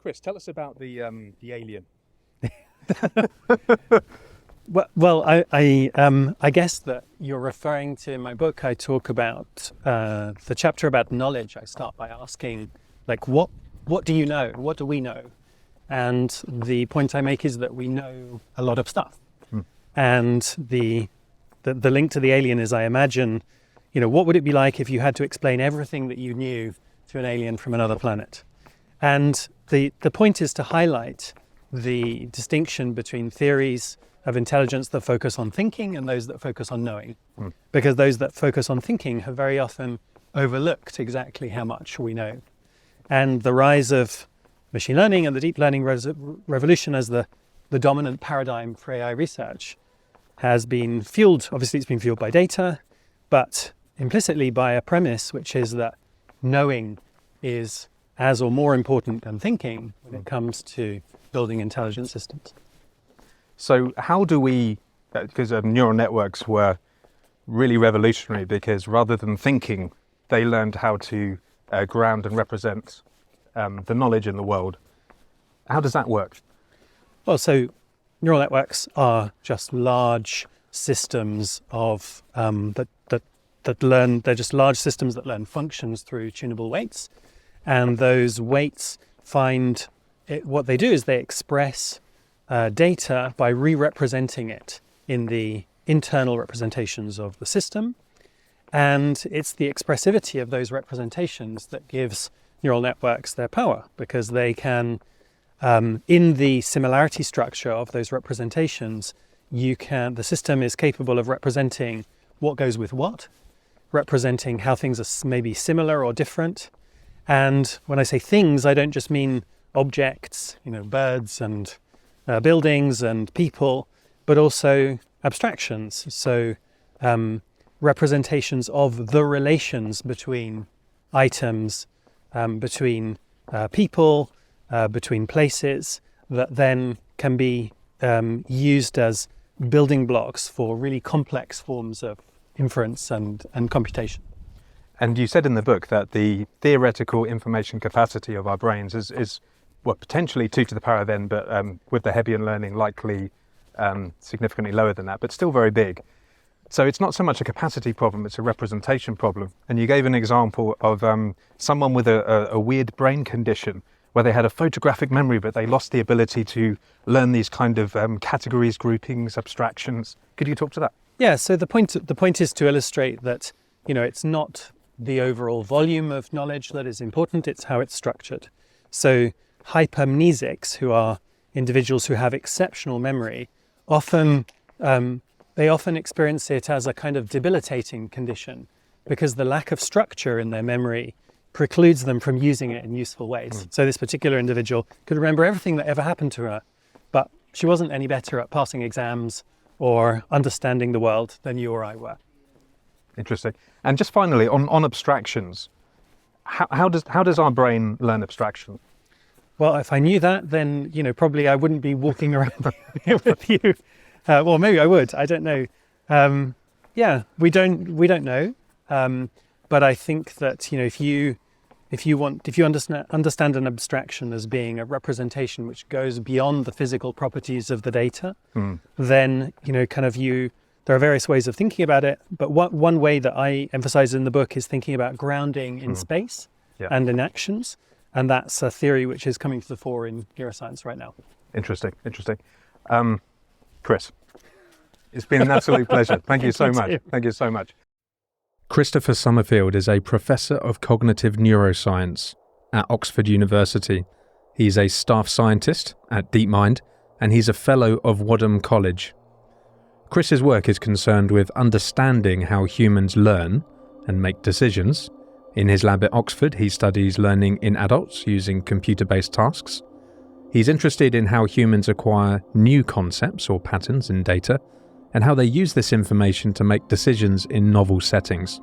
Chris, tell us about the alien. Well, I guess that you're referring to in my book. I talk about the chapter about knowledge. I start by asking, like, what do you know? What do we know? And the point I make is that we know a lot of stuff. And the link to the alien is, I imagine, what would it be like if you had to explain everything that you knew to an alien from another planet? And the point is to highlight the distinction between theories of intelligence that focus on thinking and those that focus on knowing. Because those that focus on thinking have very often overlooked exactly how much we know. And the rise of machine learning and the deep learning revolution as the dominant paradigm for AI research has been fueled, obviously it's been fueled by data, but implicitly by a premise, which is that knowing is as or more important than thinking when it comes to building intelligent systems. So how do we, because neural networks were really revolutionary because rather than thinking, they learned how to ground and represent the knowledge in the world. How does that work? Well, so neural networks are just large systems of that learn. They're just large systems that learn functions through tunable weights, and those weights what they do is they express data by re-representing it in the internal representations of the system, and it's the expressivity of those representations that gives neural networks their power, because they can, in the similarity structure of those representations, the system is capable of representing what goes with what, representing how things are maybe similar or different. And when I say things, I don't just mean objects, birds and buildings and people, but also abstractions. So representations of the relations between items, between people, between places, that then can be used as building blocks for really complex forms of inference and computation. And you said in the book that the theoretical information capacity of our brains is potentially 2 to the power of n, but with the Hebbian learning likely significantly lower than that, but still very big. So it's not so much a capacity problem, it's a representation problem. And you gave an example of someone with a weird brain condition where they had a photographic memory, but they lost the ability to learn these kind of categories, groupings, abstractions. Could you talk to that? Yeah, so the point is to illustrate that, it's not the overall volume of knowledge that is important, it's how it's structured. So hypermnesics, who are individuals who have exceptional memory, often experience it as a kind of debilitating condition, because the lack of structure in their memory precludes them from using it in useful ways. So this particular individual could remember everything that ever happened to her, but she wasn't any better at passing exams or understanding the world than you or I were. Interesting. And just finally, on abstractions, how does our brain learn abstraction? Well, if I knew that, then probably I wouldn't be walking around here with you. Well, maybe I would. I don't know. We don't know. But I think that if you understand an abstraction as being a representation which goes beyond the physical properties of the data, then there are various ways of thinking about it. But one way that I emphasize in the book is thinking about grounding in space and in actions. And that's a theory which is coming to the fore in neuroscience right now. Interesting. Chris, it's been an absolute pleasure. Thank you so much. Thank you so much. Christopher Summerfield is a Professor of Cognitive Neuroscience at Oxford University. He's a staff scientist at Deepmind, and he's a Fellow of Wadham College. Chris's work is concerned with understanding how humans learn and make decisions. In his lab at Oxford, he studies learning in adults using computer-based tasks. He's interested in how humans acquire new concepts or patterns in data, and how they use this information to make decisions in novel settings.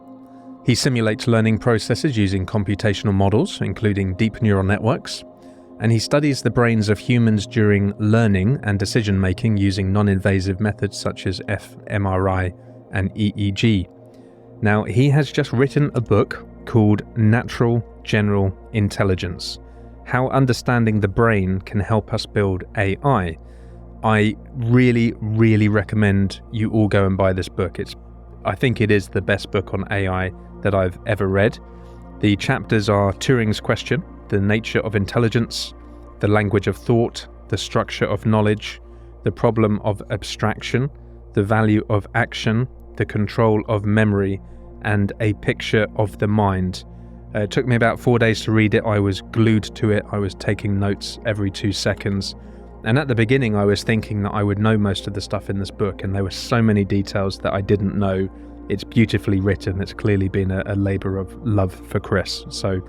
He simulates learning processes using computational models, including deep neural networks, and he studies the brains of humans during learning and decision-making using non-invasive methods such as fMRI and EEG. Now, he has just written a book called Natural General Intelligence: How Understanding the Brain Can Help Us Build AI. I really, really recommend you all go and buy this book. I think it is the best book on AI that I've ever read. The chapters are Turing's question, the nature of intelligence, the language of thought, the structure of knowledge, the problem of abstraction, the value of action, the control of memory, and a picture of the mind. It took me about 4 days to read it. I was glued to it. I was taking notes every 2 seconds. And at the beginning, I was thinking that I would know most of the stuff in this book, and there were so many details that I didn't know. It's beautifully written. It's clearly been a labour of love for Chris. So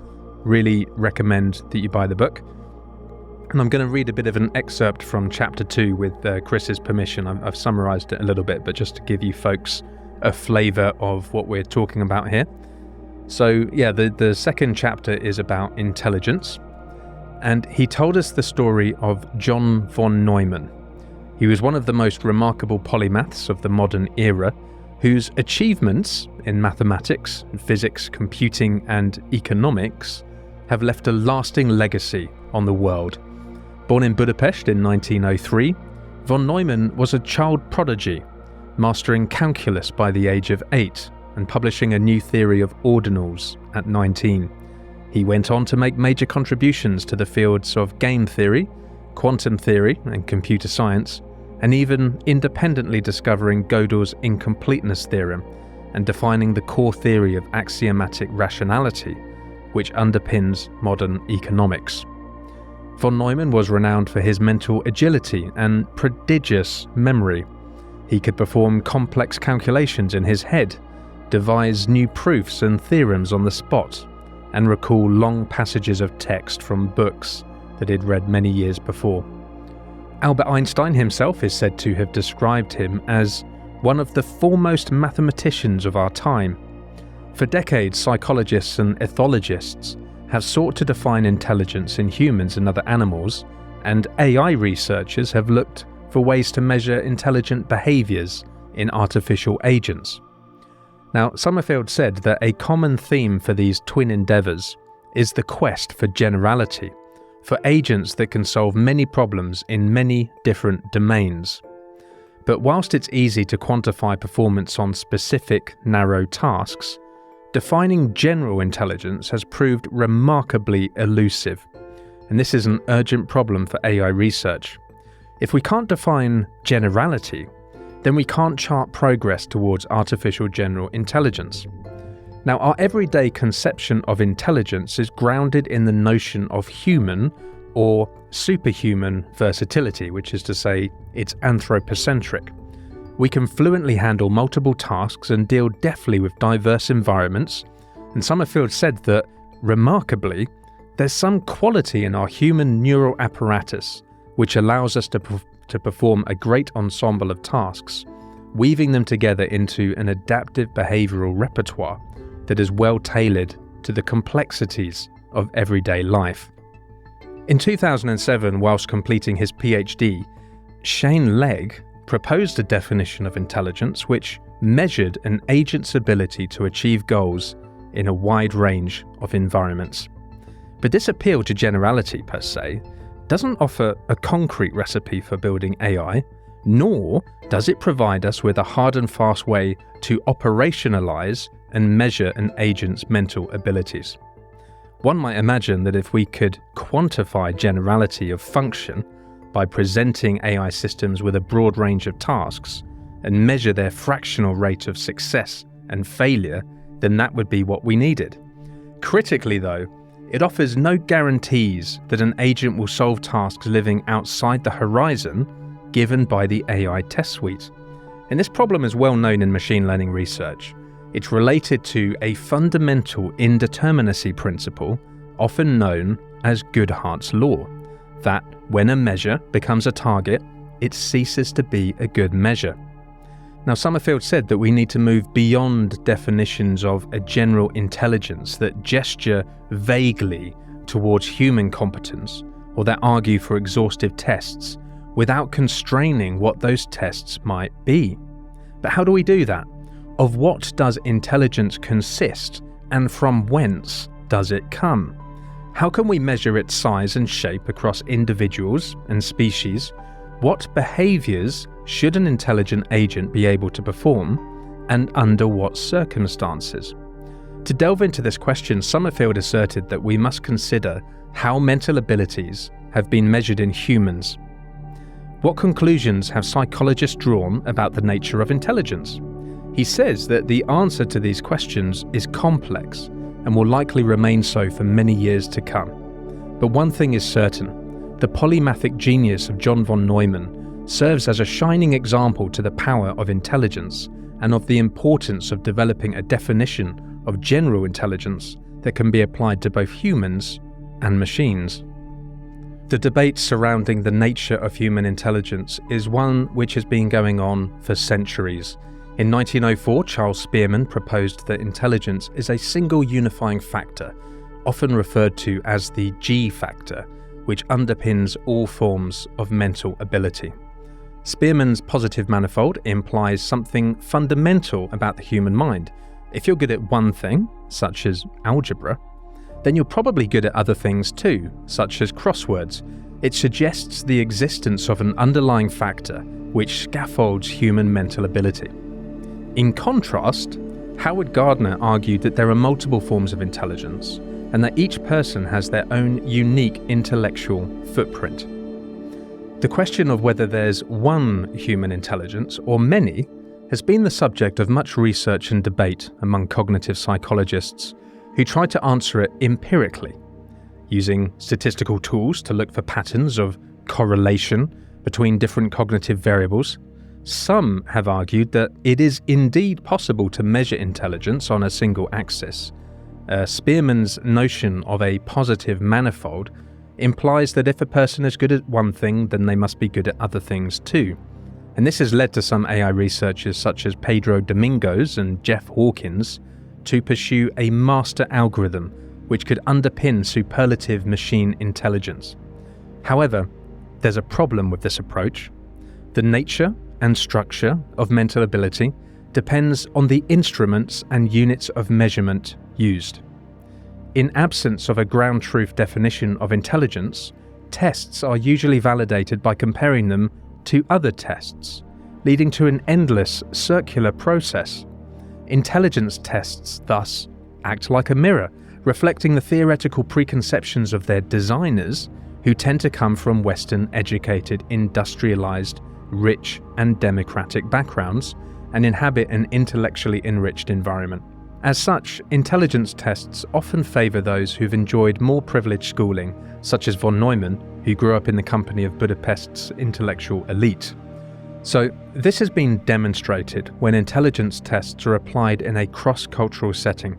really recommend that you buy the book. And I'm going to read a bit of an excerpt from chapter 2 with Chris's permission. I've summarised it a little bit, but just to give you folks a flavour of what we're talking about here. So yeah, the second chapter is about intelligence. And he told us the story of John von Neumann. He was one of the most remarkable polymaths of the modern era, whose achievements in mathematics, physics, computing, and economics have left a lasting legacy on the world. Born in Budapest in 1903, von Neumann was a child prodigy, mastering calculus by the age of 8 and publishing a new theory of ordinals at 19. He went on to make major contributions to the fields of game theory, quantum theory, and computer science, and even independently discovering Gödel's incompleteness theorem and defining the core theory of axiomatic rationality, which underpins modern economics. Von Neumann was renowned for his mental agility and prodigious memory. He could perform complex calculations in his head, devise new proofs and theorems on the spot, and recall long passages of text from books that he'd read many years before. Albert Einstein himself is said to have described him as one of the foremost mathematicians of our time. For decades, psychologists and ethologists have sought to define intelligence in humans and other animals, and AI researchers have looked for ways to measure intelligent behaviours in artificial agents. Now, Summerfield said that a common theme for these twin endeavours is the quest for generality, for agents that can solve many problems in many different domains. But whilst it's easy to quantify performance on specific, narrow tasks, defining general intelligence has proved remarkably elusive, and this is an urgent problem for AI research. If we can't define generality, then we can't chart progress towards artificial general intelligence. Now, our everyday conception of intelligence is grounded in the notion of human or superhuman versatility, which is to say, it's anthropocentric. We can fluently handle multiple tasks and deal deftly with diverse environments, and Summerfield said that, remarkably, there's some quality in our human neural apparatus which allows us to perform a great ensemble of tasks, weaving them together into an adaptive behavioural repertoire that is well tailored to the complexities of everyday life. In 2007, whilst completing his PhD, Shane Legg proposed a definition of intelligence which measured an agent's ability to achieve goals in a wide range of environments. But this appeal to generality per se doesn't offer a concrete recipe for building AI, nor does it provide us with a hard and fast way to operationalize and measure an agent's mental abilities. One might imagine that if we could quantify generality of function by presenting AI systems with a broad range of tasks and measure their fractional rate of success and failure, then that would be what we needed. Critically though, it offers no guarantees that an agent will solve tasks living outside the horizon given by the AI test suite. And this problem is well known in machine learning research. It's related to a fundamental indeterminacy principle, often known as Goodhart's law, that when a measure becomes a target, it ceases to be a good measure. Now, Summerfield said that we need to move beyond definitions of a general intelligence that gesture vaguely towards human competence or that argue for exhaustive tests without constraining what those tests might be. But how do we do that? Of what does intelligence consist, and from whence does it come? How can we measure its size and shape across individuals and species? What behaviours should an intelligent agent be able to perform, and under what circumstances? To delve into this question, Summerfield asserted that we must consider how mental abilities have been measured in humans. What conclusions have psychologists drawn about the nature of intelligence? He says that the answer to these questions is complex and will likely remain so for many years to come. But one thing is certain: the polymathic genius of John von Neumann serves as a shining example to the power of intelligence and of the importance of developing a definition of general intelligence that can be applied to both humans and machines. The debate surrounding the nature of human intelligence is one which has been going on for centuries. In 1904, Charles Spearman proposed that intelligence is a single unifying factor, often referred to as the G factor, which underpins all forms of mental ability. Spearman's positive manifold implies something fundamental about the human mind. If you're good at one thing, such as algebra, then you're probably good at other things too, such as crosswords. It suggests the existence of an underlying factor which scaffolds human mental ability. In contrast, Howard Gardner argued that there are multiple forms of intelligence and that each person has their own unique intellectual footprint. The question of whether there's one human intelligence or many has been the subject of much research and debate among cognitive psychologists who try to answer it empirically, using statistical tools to look for patterns of correlation between different cognitive variables. Some have argued that it is indeed possible to measure intelligence on a single axis. Spearman's notion of a positive manifold implies that if a person is good at one thing, then they must be good at other things too. And this has led to some AI researchers such as Pedro Domingos and Jeff Hawkins to pursue a master algorithm which could underpin superlative machine intelligence. However, there's a problem with this approach. The nature and structure of mental ability depends on the instruments and units of measurement used. In absence of a ground truth definition of intelligence, tests are usually validated by comparing them to other tests, leading to an endless circular process. Intelligence tests, thus, act like a mirror, reflecting the theoretical preconceptions of their designers, who tend to come from Western-educated, industrialized, rich and democratic backgrounds and inhabit an intellectually enriched environment. As such, intelligence tests often favour those who've enjoyed more privileged schooling, such as von Neumann, who grew up in the company of Budapest's intellectual elite. So, this has been demonstrated when intelligence tests are applied in a cross-cultural setting.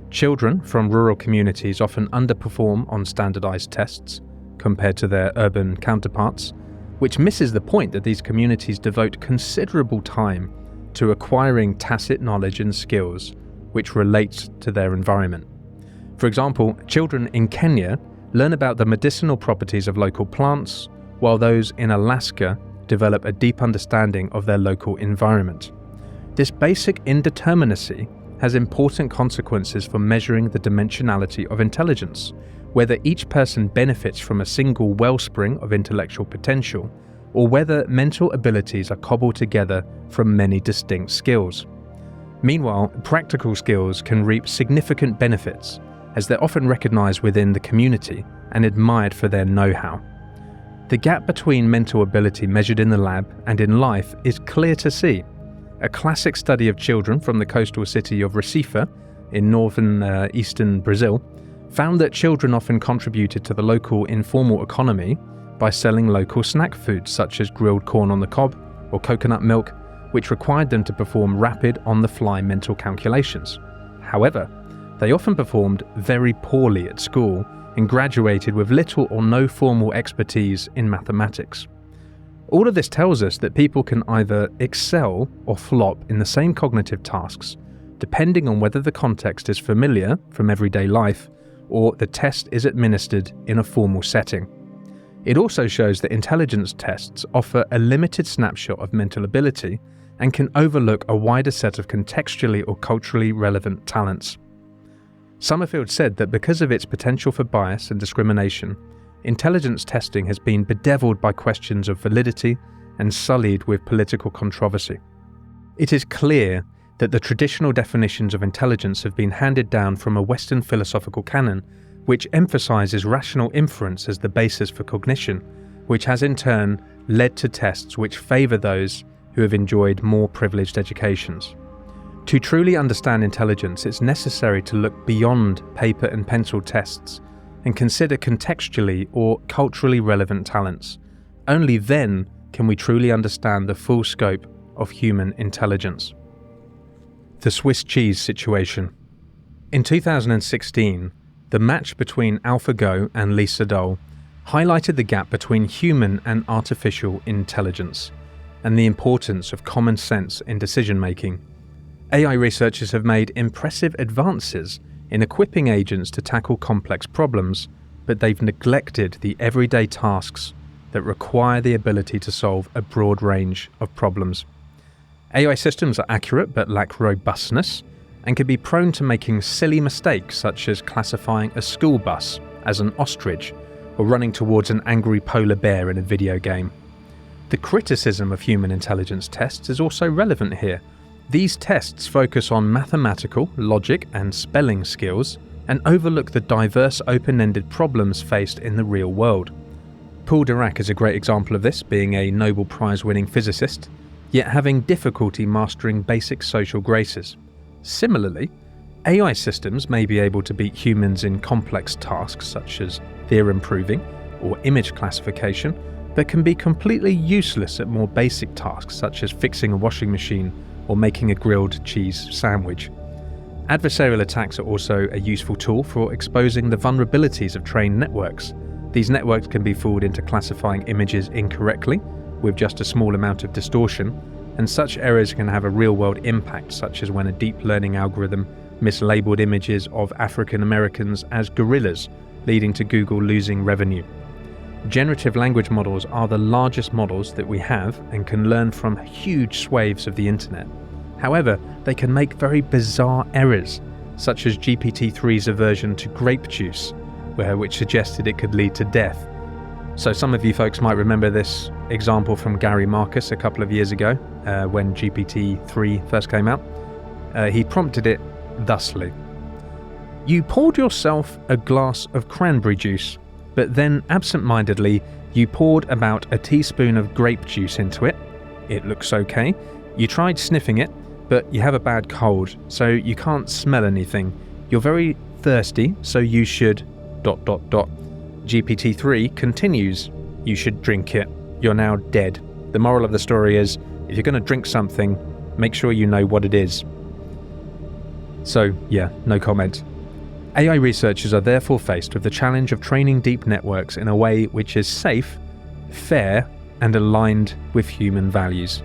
Children from rural communities often underperform on standardised tests compared to their urban counterparts, which misses the point that these communities devote considerable time to acquiring tacit knowledge and skills which relate to their environment. For example, children in Kenya learn about the medicinal properties of local plants, while those in Alaska develop a deep understanding of their local environment. This basic indeterminacy has important consequences for measuring the dimensionality of intelligence, whether each person benefits from a single wellspring of intellectual potential, or whether mental abilities are cobbled together from many distinct skills. Meanwhile, practical skills can reap significant benefits, as they're often recognized within the community and admired for their know-how. The gap between mental ability measured in the lab and in life is clear to see. A classic study of children from the coastal city of Recife in northern eastern Brazil found that children often contributed to the local informal economy by selling local snack foods such as grilled corn on the cob or coconut milk, which required them to perform rapid on-the-fly mental calculations. However, they often performed very poorly at school and graduated with little or no formal expertise in mathematics. All of this tells us that people can either excel or flop in the same cognitive tasks, depending on whether the context is familiar from everyday life or the test is administered in a formal setting. It also shows that intelligence tests offer a limited snapshot of mental ability and can overlook a wider set of contextually or culturally relevant talents. Summerfield said that because of its potential for bias and discrimination, intelligence testing has been bedeviled by questions of validity and sullied with political controversy. It is clear that the traditional definitions of intelligence have been handed down from a Western philosophical canon, which emphasizes rational inference as the basis for cognition, which has in turn led to tests which favor those who have enjoyed more privileged educations. To truly understand intelligence, it's necessary to look beyond paper and pencil tests and consider contextually or culturally relevant talents. Only then can we truly understand the full scope of human intelligence. The Swiss cheese situation. In 2016, the match between AlphaGo and Lee Sedol highlighted the gap between human and artificial intelligence and the importance of common sense in decision-making. AI researchers have made impressive advances in equipping agents to tackle complex problems, but they've neglected the everyday tasks that require the ability to solve a broad range of problems. AI systems are accurate but lack robustness and can be prone to making silly mistakes such as classifying a school bus as an ostrich or running towards an angry polar bear in a video game. The criticism of human intelligence tests is also relevant here. These tests focus on mathematical, logic and spelling skills and overlook the diverse open-ended problems faced in the real world. Paul Dirac is a great example of this, being a Nobel Prize-winning physicist, yet having difficulty mastering basic social graces. Similarly, AI systems may be able to beat humans in complex tasks such as theorem proving or image classification, but can be completely useless at more basic tasks such as fixing a washing machine or making a grilled cheese sandwich. Adversarial attacks are also a useful tool for exposing the vulnerabilities of trained networks. These networks can be fooled into classifying images incorrectly with just a small amount of distortion, and such errors can have a real-world impact, such as when a deep learning algorithm mislabeled images of African Americans as gorillas, leading to Google losing revenue. Generative language models are the largest models that we have and can learn from huge swathes of the internet. However, they can make very bizarre errors, such as GPT-3's aversion to grape juice, which suggested it could lead to death. So some of you folks might remember this example from Gary Marcus a couple of years ago when GPT-3 first came out. He prompted it thusly: "You poured yourself a glass of cranberry juice, but then absent-mindedly you poured about a teaspoon of grape juice into it. It looks okay. You tried sniffing it, but you have a bad cold, so you can't smell anything. You're very thirsty, so you should... GPT-3 continues, "You should drink it. You're now dead. The moral of the story is, if you're going to drink something, make sure you know what it is." So, yeah, no comment. AI researchers are therefore faced with the challenge of training deep networks in a way which is safe, fair, and aligned with human values.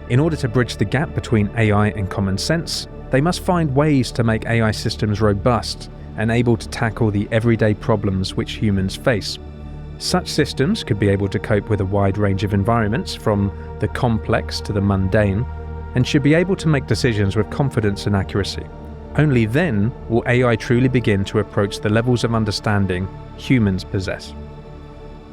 In order to bridge the gap between AI and common sense, they must find ways to make AI systems robust and able to tackle the everyday problems which humans face. Such systems could be able to cope with a wide range of environments, from the complex to the mundane, and should be able to make decisions with confidence and accuracy. Only then will AI truly begin to approach the levels of understanding humans possess.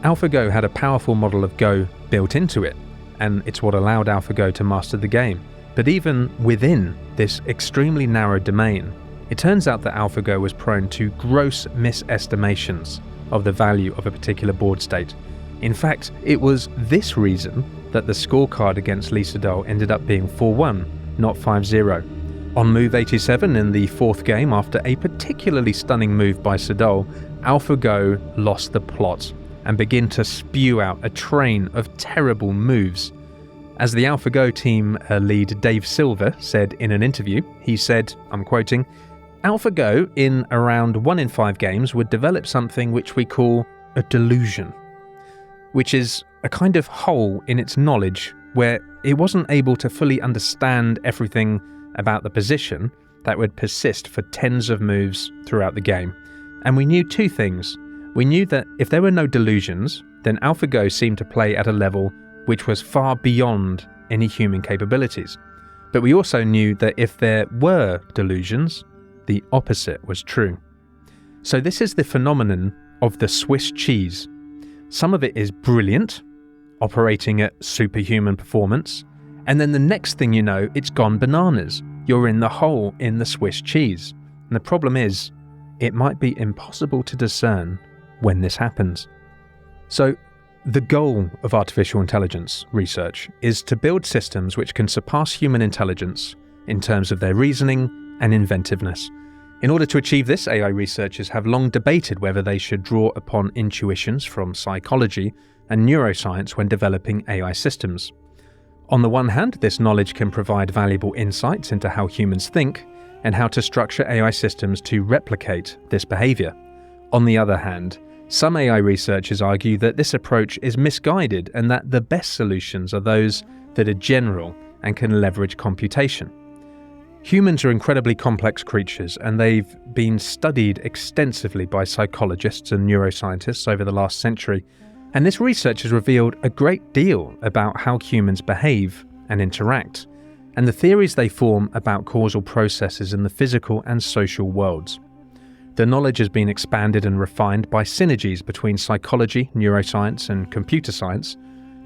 AlphaGo had a powerful model of Go built into it, and it's what allowed AlphaGo to master the game. But even within this extremely narrow domain, it turns out that AlphaGo was prone to gross misestimations of the value of a particular board state. In fact, it was this reason that the scorecard against Lee Sedol ended up being 4-1, not 5-0. On move 87 in the fourth game, after a particularly stunning move by Sedol, AlphaGo lost the plot and began to spew out a train of terrible moves. As the AlphaGo team lead Dave Silver said in an interview, he said, I'm quoting, "AlphaGo in around 1 in 5 games would develop something which we call a delusion, which is a kind of hole in its knowledge where it wasn't able to fully understand everything about the position that would persist for tens of moves throughout the game. And we knew 2 things. We knew that if there were no delusions, then AlphaGo seemed to play at a level which was far beyond any human capabilities. But we also knew that if there were delusions, the opposite was true. So this is the phenomenon of the Swiss cheese. Some of it is brilliant, operating at superhuman performance, and then the next thing you know, it's gone bananas. You're in the hole in the Swiss cheese. And the problem is, it might be impossible to discern when this happens. So, the goal of artificial intelligence research is to build systems which can surpass human intelligence in terms of their reasoning and inventiveness. In order to achieve this, AI researchers have long debated whether they should draw upon intuitions from psychology and neuroscience when developing AI systems. On the one hand, this knowledge can provide valuable insights into how humans think and how to structure AI systems to replicate this behavior. On the other hand, some AI researchers argue that this approach is misguided and that the best solutions are those that are general and can leverage computation. Humans are incredibly complex creatures, and they've been studied extensively by psychologists and neuroscientists over the last century, and this research has revealed a great deal about how humans behave and interact, and the theories they form about causal processes in the physical and social worlds. The knowledge has been expanded and refined by synergies between psychology, neuroscience, and computer science,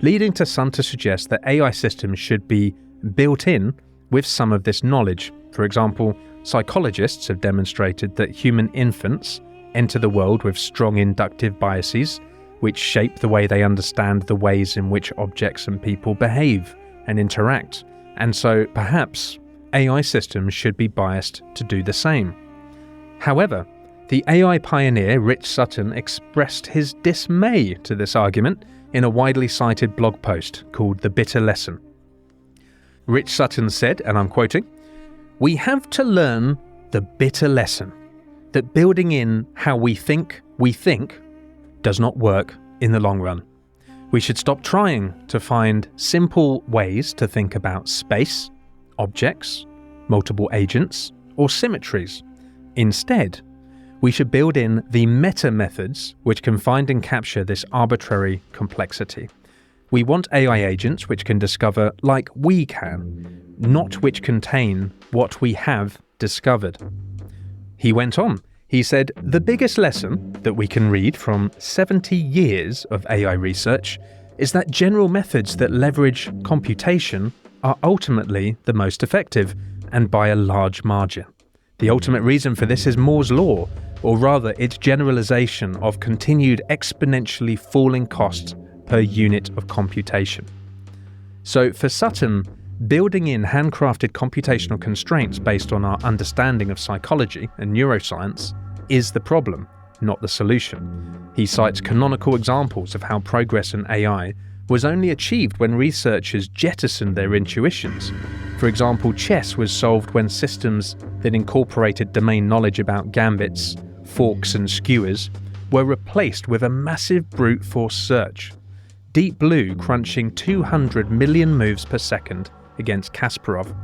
leading to some to suggest that AI systems should be built in with some of this knowledge. For example, psychologists have demonstrated that human infants enter the world with strong inductive biases, which shape the way they understand the ways in which objects and people behave and interact. And so, perhaps, AI systems should be biased to do the same. However, the AI pioneer Rich Sutton expressed his dismay to this argument in a widely cited blog post called The Bitter Lesson. Rich Sutton said, and I'm quoting, "We have to learn the bitter lesson that building in how we think does not work in the long run. We should stop trying to find simple ways to think about space, objects, multiple agents, or symmetries. Instead, we should build in the meta methods which can find and capture this arbitrary complexity. We want AI agents which can discover like we can, not which contain what we have discovered." He went on. He said, "The biggest lesson that we can read from 70 years of AI research is that general methods that leverage computation are ultimately the most effective, and by a large margin. The ultimate reason for this is Moore's law, or rather its generalization of continued exponentially falling costs per unit of computation." So for Sutton, building in handcrafted computational constraints based on our understanding of psychology and neuroscience is the problem, not the solution. He cites canonical examples of how progress in AI was only achieved when researchers jettisoned their intuitions. For example, chess was solved when systems that incorporated domain knowledge about gambits, forks and skewers were replaced with a massive brute force search. Deep Blue crunching 200 million moves per second against Kasparov.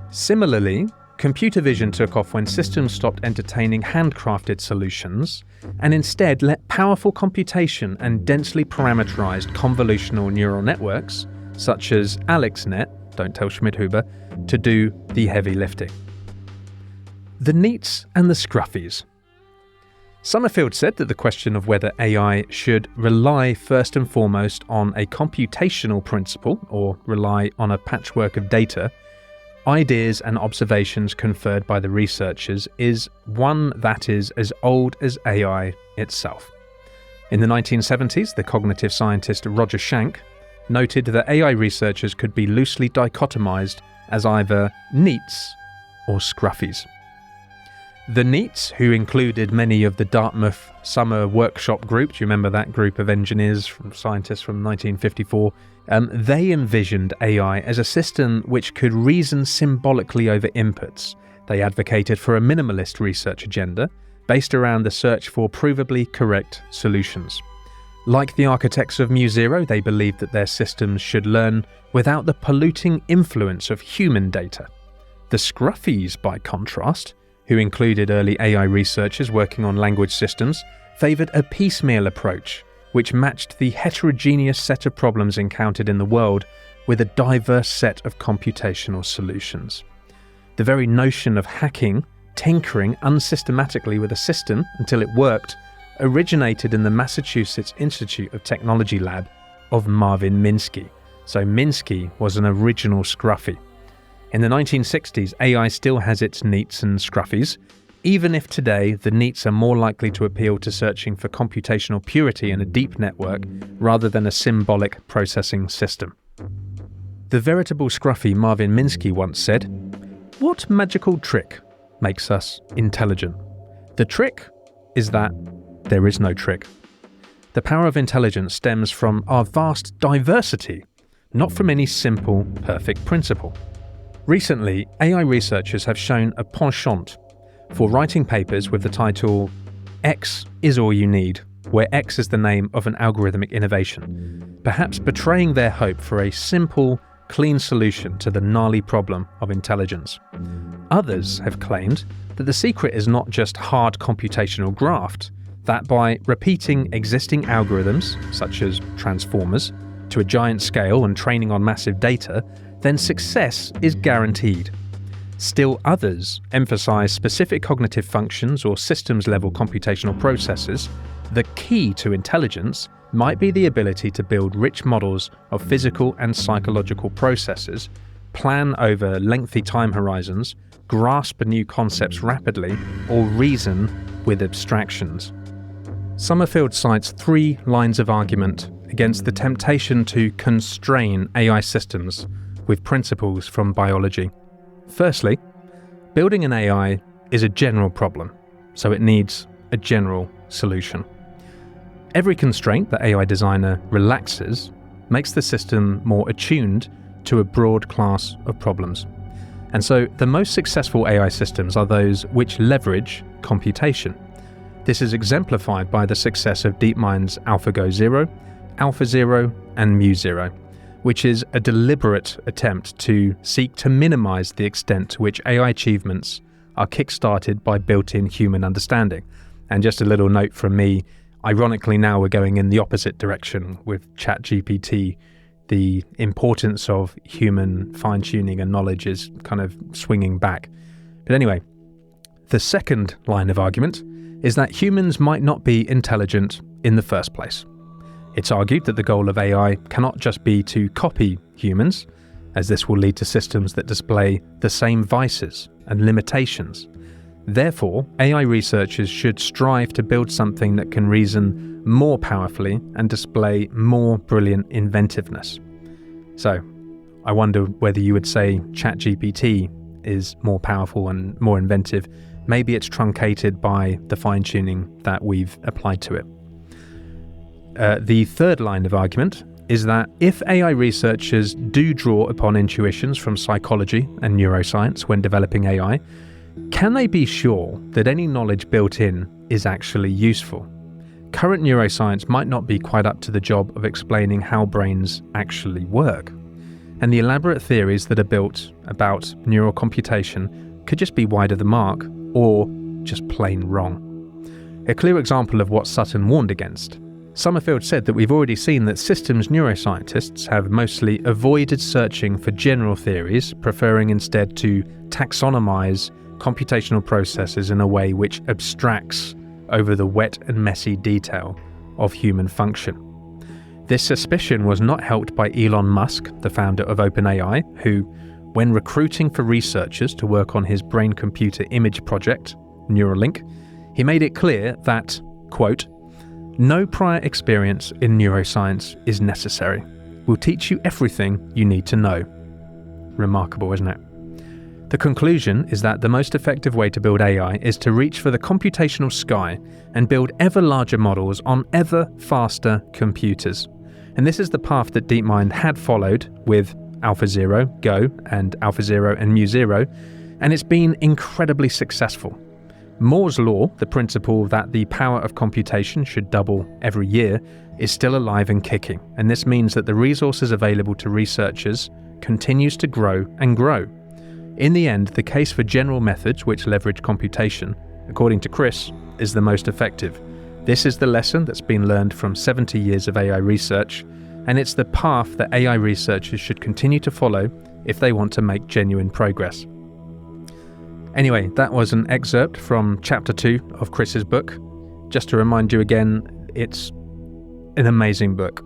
Similarly, computer vision took off when systems stopped entertaining handcrafted solutions and instead let powerful computation and densely parameterized convolutional neural networks, such as AlexNet, don't tell Schmidhuber, to do the heavy lifting. The NEETs and the Scruffies. Summerfield said that the question of whether AI should rely first and foremost on a computational principle or rely on a patchwork of data, ideas and observations conferred by the researchers is one that is as old as AI itself. In the 1970s, the cognitive scientist Roger Schank noted that AI researchers could be loosely dichotomized as either NEETs or Scruffies. The NEETs, who included many of the Dartmouth Summer Workshop Group, do you remember that group of scientists from 1954? They envisioned AI as a system which could reason symbolically over inputs. They advocated for a minimalist research agenda based around the search for provably correct solutions. Like the architects of MuZero, they believed that their systems should learn without the polluting influence of human data. The Scruffies, by contrast, who included early AI researchers working on language systems, favoured a piecemeal approach, which matched the heterogeneous set of problems encountered in the world with a diverse set of computational solutions. The very notion of hacking tinkering unsystematically with a system until it worked originated in the Massachusetts Institute of Technology lab of Marvin Minsky. So Minsky was an original Scruffy. In the 1960s, AI still has its neats and Scruffies, even if today the neats are more likely to appeal to searching for computational purity in a deep network rather than a symbolic processing system. The veritable Scruffy Marvin Minsky once said, "What magical trick makes us intelligent? The trick is that there is no trick. The power of intelligence stems from our vast diversity, not from any simple, perfect principle." Recently, AI researchers have shown a penchant for writing papers with the title "X is all you need," where X is the name of an algorithmic innovation, perhaps betraying their hope for a simple, clean solution to the gnarly problem of intelligence. Others have claimed that the secret is not just hard computational graft, that by repeating existing algorithms, such as transformers, to a giant scale and training on massive data, then success is guaranteed. Still others emphasize specific cognitive functions or systems-level computational processes. The key to intelligence might be the ability to build rich models of physical and psychological processes, plan over lengthy time horizons, grasp new concepts rapidly, or reason with abstractions. Summerfield cites 3 lines of argument against the temptation to constrain AI systems with principles from biology. Firstly, building an AI is a general problem, so it needs a general solution. Every constraint the AI designer relaxes makes the system more attuned to a broad class of problems. And so the most successful AI systems are those which leverage computation. This is exemplified by the success of Deepmind's AlphaGo 0, AlphaZero, and Mu0, which is a deliberate attempt to seek to minimize the extent to which AI achievements are kickstarted by built-in human understanding. And just a little note from me, ironically now we're going in the opposite direction with ChatGPT. The importance of human fine-tuning and knowledge is kind of swinging back. But anyway, the second line of argument is that humans might not be intelligent in the first place. It's argued that the goal of AI cannot just be to copy humans, as this will lead to systems that display the same vices and limitations. Therefore, AI researchers should strive to build something that can reason more powerfully and display more brilliant inventiveness. So, I wonder whether you would say ChatGPT is more powerful and more inventive. Maybe it's truncated by the fine-tuning that we've applied to it. The third line of argument is that if AI researchers do draw upon intuitions from psychology and neuroscience when developing AI, can they be sure that any knowledge built in is actually useful? Current neuroscience might not be quite up to the job of explaining how brains actually work, and the elaborate theories that are built about neural computation could just be wide of the mark or just plain wrong. A clear example of what Sutton warned against. Summerfield said that we've already seen that systems neuroscientists have mostly avoided searching for general theories, preferring instead to taxonomize computational processes in a way which abstracts over the wet and messy detail of human function. This suspicion was not helped by Elon Musk, the founder of OpenAI, who, when recruiting for researchers to work on his brain-computer image project, Neuralink, he made it clear that, quote, "No prior experience in neuroscience is necessary. We'll teach you everything you need to know." Remarkable, isn't it? The conclusion is that the most effective way to build AI is to reach for the computational sky and build ever larger models on ever faster computers. And this is the path that Deepmind had followed with AlphaZero, Go, and AlphaZero and Mu0, and it's been incredibly successful. Moore's law, the principle that the power of computation should double every year, is still alive and kicking, and this means that the resources available to researchers continues to grow and grow. In the end, the case for general methods which leverage computation, according to Chris, is the most effective. This is the lesson that's been learned from 70 years of AI research, and it's the path that AI researchers should continue to follow if they want to make genuine progress. Anyway, that was an excerpt from chapter 2 of Chris's book. Just to remind you again, it's an amazing book.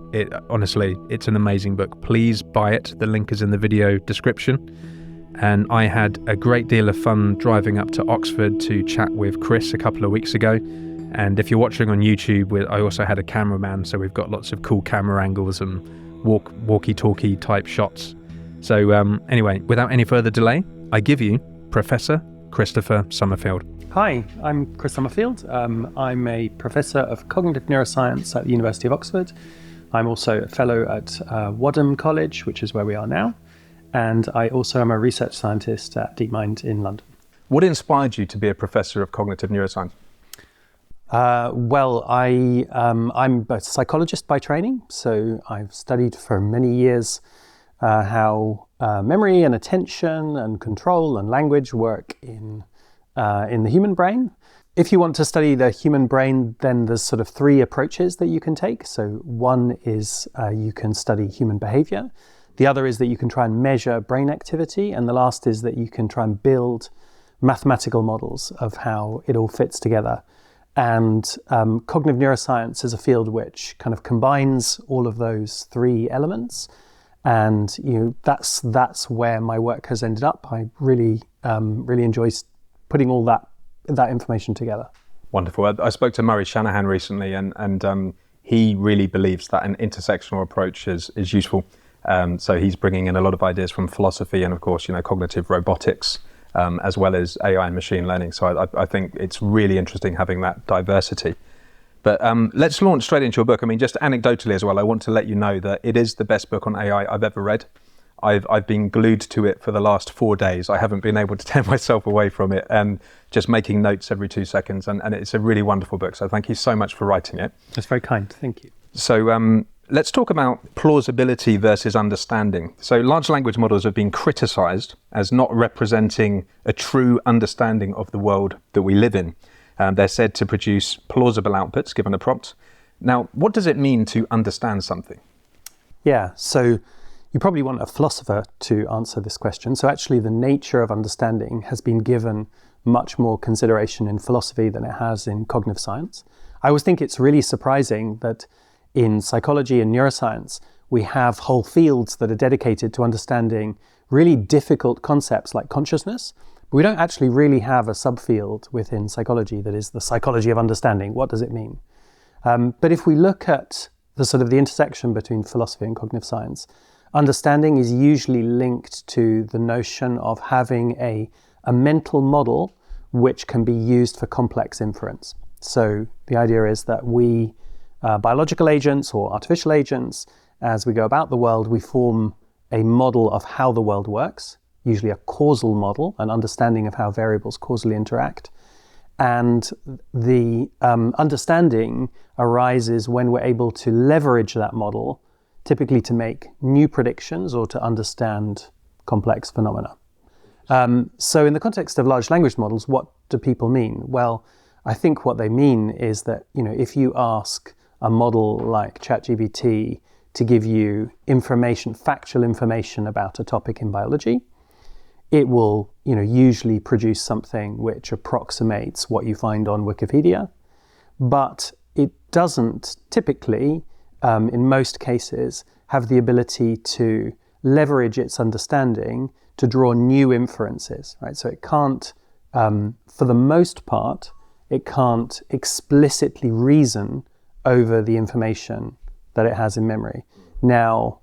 Honestly, it's an amazing book. Please buy it. The link is in the video description. And I had a great deal of fun driving up to Oxford to chat with Chris a couple of weeks ago. And if you're watching on YouTube, I also had a cameraman, so we've got lots of cool camera angles and walkie-talkie type shots. So anyway, without any further delay, I give you Professor Christopher Summerfield. Hi, I'm Chris Summerfield. I'm a Professor of Cognitive Neuroscience at the University of Oxford. I'm also a Fellow at Wadham College, which is where we are now. And I also am a research scientist at Deepmind in London. What inspired you to be a Professor of Cognitive Neuroscience? I'm a psychologist by training, so I've studied for many years how memory and attention and control and language work in the human brain. If you want to study the human brain, then there's sort of 3 approaches that you can take. So one is you can study human behavior. The other is that you can try and measure brain activity. And the last is that you can try and build mathematical models of how it all fits together. And cognitive neuroscience is a field which kind of combines all of those 3 elements. And that's where my work has ended up. I really enjoy putting all that information together. Wonderful. I spoke to Murray Shanahan recently, and he really believes that an intersectional approach is useful. So he's bringing in a lot of ideas from philosophy and, of course, cognitive robotics, as well as AI and machine learning. So I think it's really interesting having that diversity. But let's launch straight into your book. I mean, just anecdotally as well, I want to let you know that it is the best book on AI I've ever read. I've been glued to it for the last 4 days. I haven't been able to tear myself away from it, and just making notes every 2 seconds. And it's a really wonderful book. So thank you so much for writing it. That's very kind. Thank you. So let's talk about plausibility versus understanding. So large language models have been criticized as not representing a true understanding of the world that we live in. They're said to produce plausible outputs given a prompt. Now, what does it mean to understand something? Yeah, so you probably want a philosopher to answer this question. So actually the nature of understanding has been given much more consideration in philosophy than it has in cognitive science. I always think it's really surprising that in psychology and neuroscience, we have whole fields that are dedicated to understanding really difficult concepts like consciousness. But we don't actually really have a subfield within psychology that is the psychology of understanding. What does it mean? But if we look at the intersection between philosophy and cognitive science, understanding is usually linked to the notion of having a mental model which can be used for complex inference. So the idea is that we, biological agents or artificial agents, as we go about the world, we form a model of how the world works, usually a causal model, an understanding of how variables causally interact. And the understanding arises when we're able to leverage that model, typically to make new predictions or to understand complex phenomena. So in the context of large language models, what do people mean? Well, I think what they mean is that, if you ask a model like ChatGPT to give you information, factual information about a topic in biology, it will, usually produce something which approximates what you find on Wikipedia, but it doesn't typically, in most cases, have the ability to leverage its understanding to draw new inferences, right? So it can't, for the most part, it can't explicitly reason over the information that it has in memory. Now,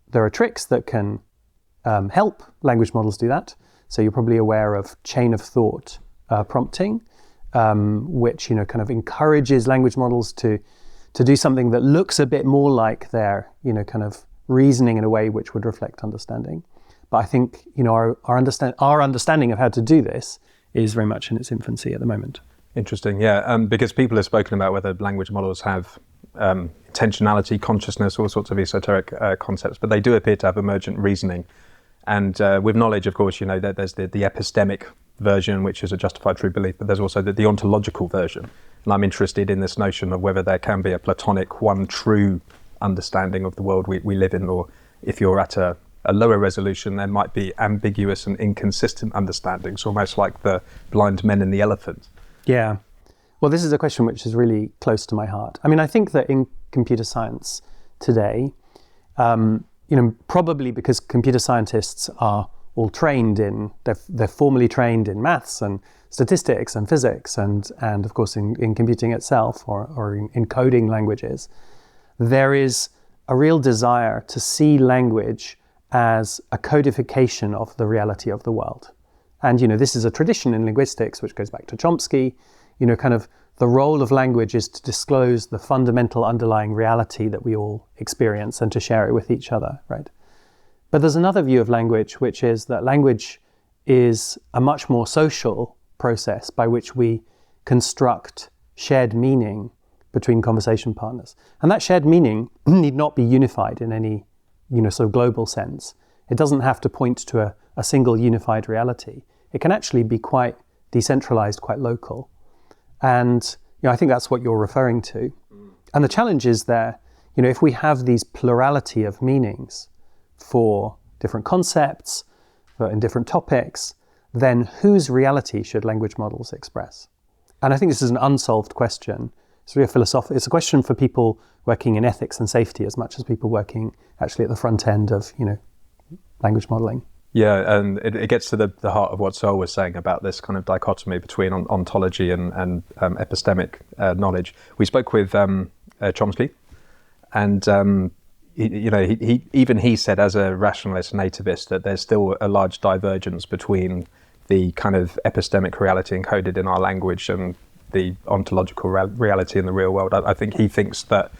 there are tricks that can help language models do that. So you're probably aware of chain of thought prompting, which kind of encourages language models to do something that looks a bit more like they're kind of reasoning in a way which would reflect understanding. But I think our understanding of how to do this is very much in its infancy at the moment. Interesting, yeah, because people have spoken about whether language models have intentionality, consciousness, all sorts of esoteric concepts, but they do appear to have emergent reasoning. And with knowledge, of course, there's the epistemic version, which is a justified true belief, but there's also the ontological version. And I'm interested in this notion of whether there can be a Platonic, one true understanding of the world we live in, or if you're at a a lower resolution, there might be ambiguous and inconsistent understandings, almost like the blind men and the elephant. Yeah. Well, this is a question which is really close to my heart. I mean, I think that in computer science today, probably because computer scientists are all trained in, they're formally trained in maths and statistics and physics and of course in computing itself or in coding languages, there is a real desire to see language as a codification of the reality of the world. And, this is a tradition in linguistics which goes back to Chomsky. Kind of the role of language is to disclose the fundamental underlying reality that we all experience and to share it with each other, right? But there's another view of language, which is that language is a much more social process by which we construct shared meaning between conversation partners. And that shared meaning need not be unified in any, sort of global sense. It doesn't have to point to a single unified reality. It can actually be quite decentralized, quite local. And I think that's what you're referring to. And the challenge is there, if we have these plurality of meanings for different concepts, in different topics, then whose reality should language models express? And I think this is an unsolved question. It's really it's a question for people working in ethics and safety as much as people working actually at the front end of, language modeling. Yeah, and it gets to the heart of what Sol was saying about this kind of dichotomy between ontology and epistemic knowledge. We spoke with Chomsky, and he said as a rationalist nativist that there's still a large divergence between the kind of epistemic reality encoded in our language and the ontological reality in the real world. I think he thinks that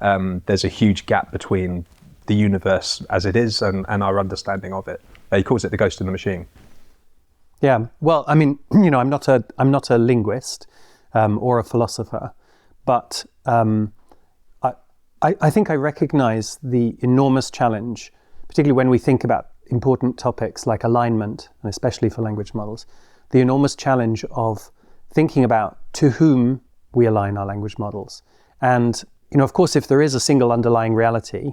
there's a huge gap between the universe as it is and our understanding of it. He calls it the ghost in the machine. Yeah, well, I mean, I'm not a linguist or a philosopher, but I think I recognize the enormous challenge, particularly when we think about important topics like alignment, and especially for language models, the enormous challenge of thinking about to whom we align our language models. And, of course, if there is a single underlying reality,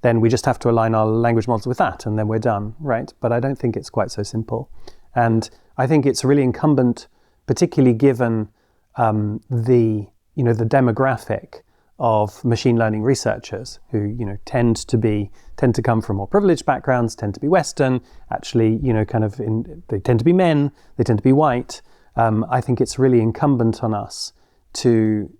then we just have to align our language models with that, and then we're done, right? But I don't think it's quite so simple. And I think it's really incumbent, particularly given the demographic of machine learning researchers who, tend to come from more privileged backgrounds, tend to be Western, actually, they tend to be men, they tend to be white. I think it's really incumbent on us to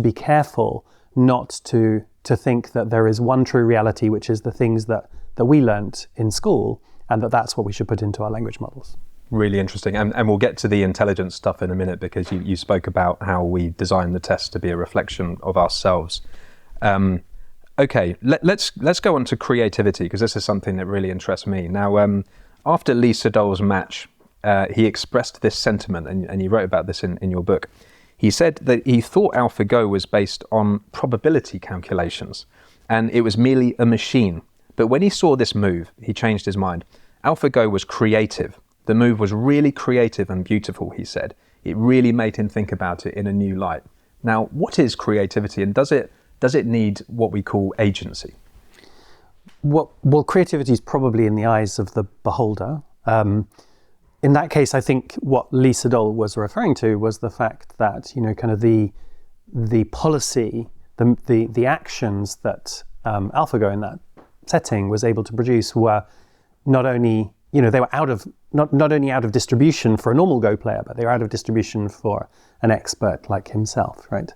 be careful not to think that there is one true reality, which is the things that we learnt in school, and that's what we should put into our language models. Really interesting. And we'll get to the intelligence stuff in a minute, because you spoke about how we design the test to be a reflection of ourselves. Okay, let's go on to creativity, because this is something that really interests me. Now, after Lee Sedol's match, he expressed this sentiment, and you wrote about this in your book. He said that he thought AlphaGo was based on probability calculations, and it was merely a machine. But when he saw this move, he changed his mind. AlphaGo was creative. The move was really creative and beautiful, he said. It really made him think about it in a new light. Now, what is creativity, and does it need what we call agency? Well, creativity is probably in the eyes of the beholder. In that case, I think what Lee Sedol was referring to was the fact that, kind of the policy, the actions that AlphaGo in that setting was able to produce were not only, they were not only out of distribution for a normal Go player, but they were out of distribution for an expert like himself, right?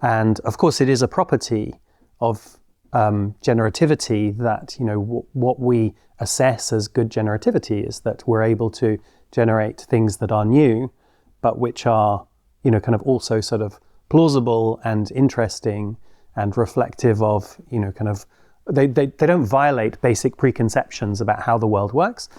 And of course, it is a property of generativity that, what we assess as good generativity is that we're able to generate things that are new, but which are, kind of also sort of plausible and interesting and reflective of, kind of, they don't violate basic preconceptions about how the world works,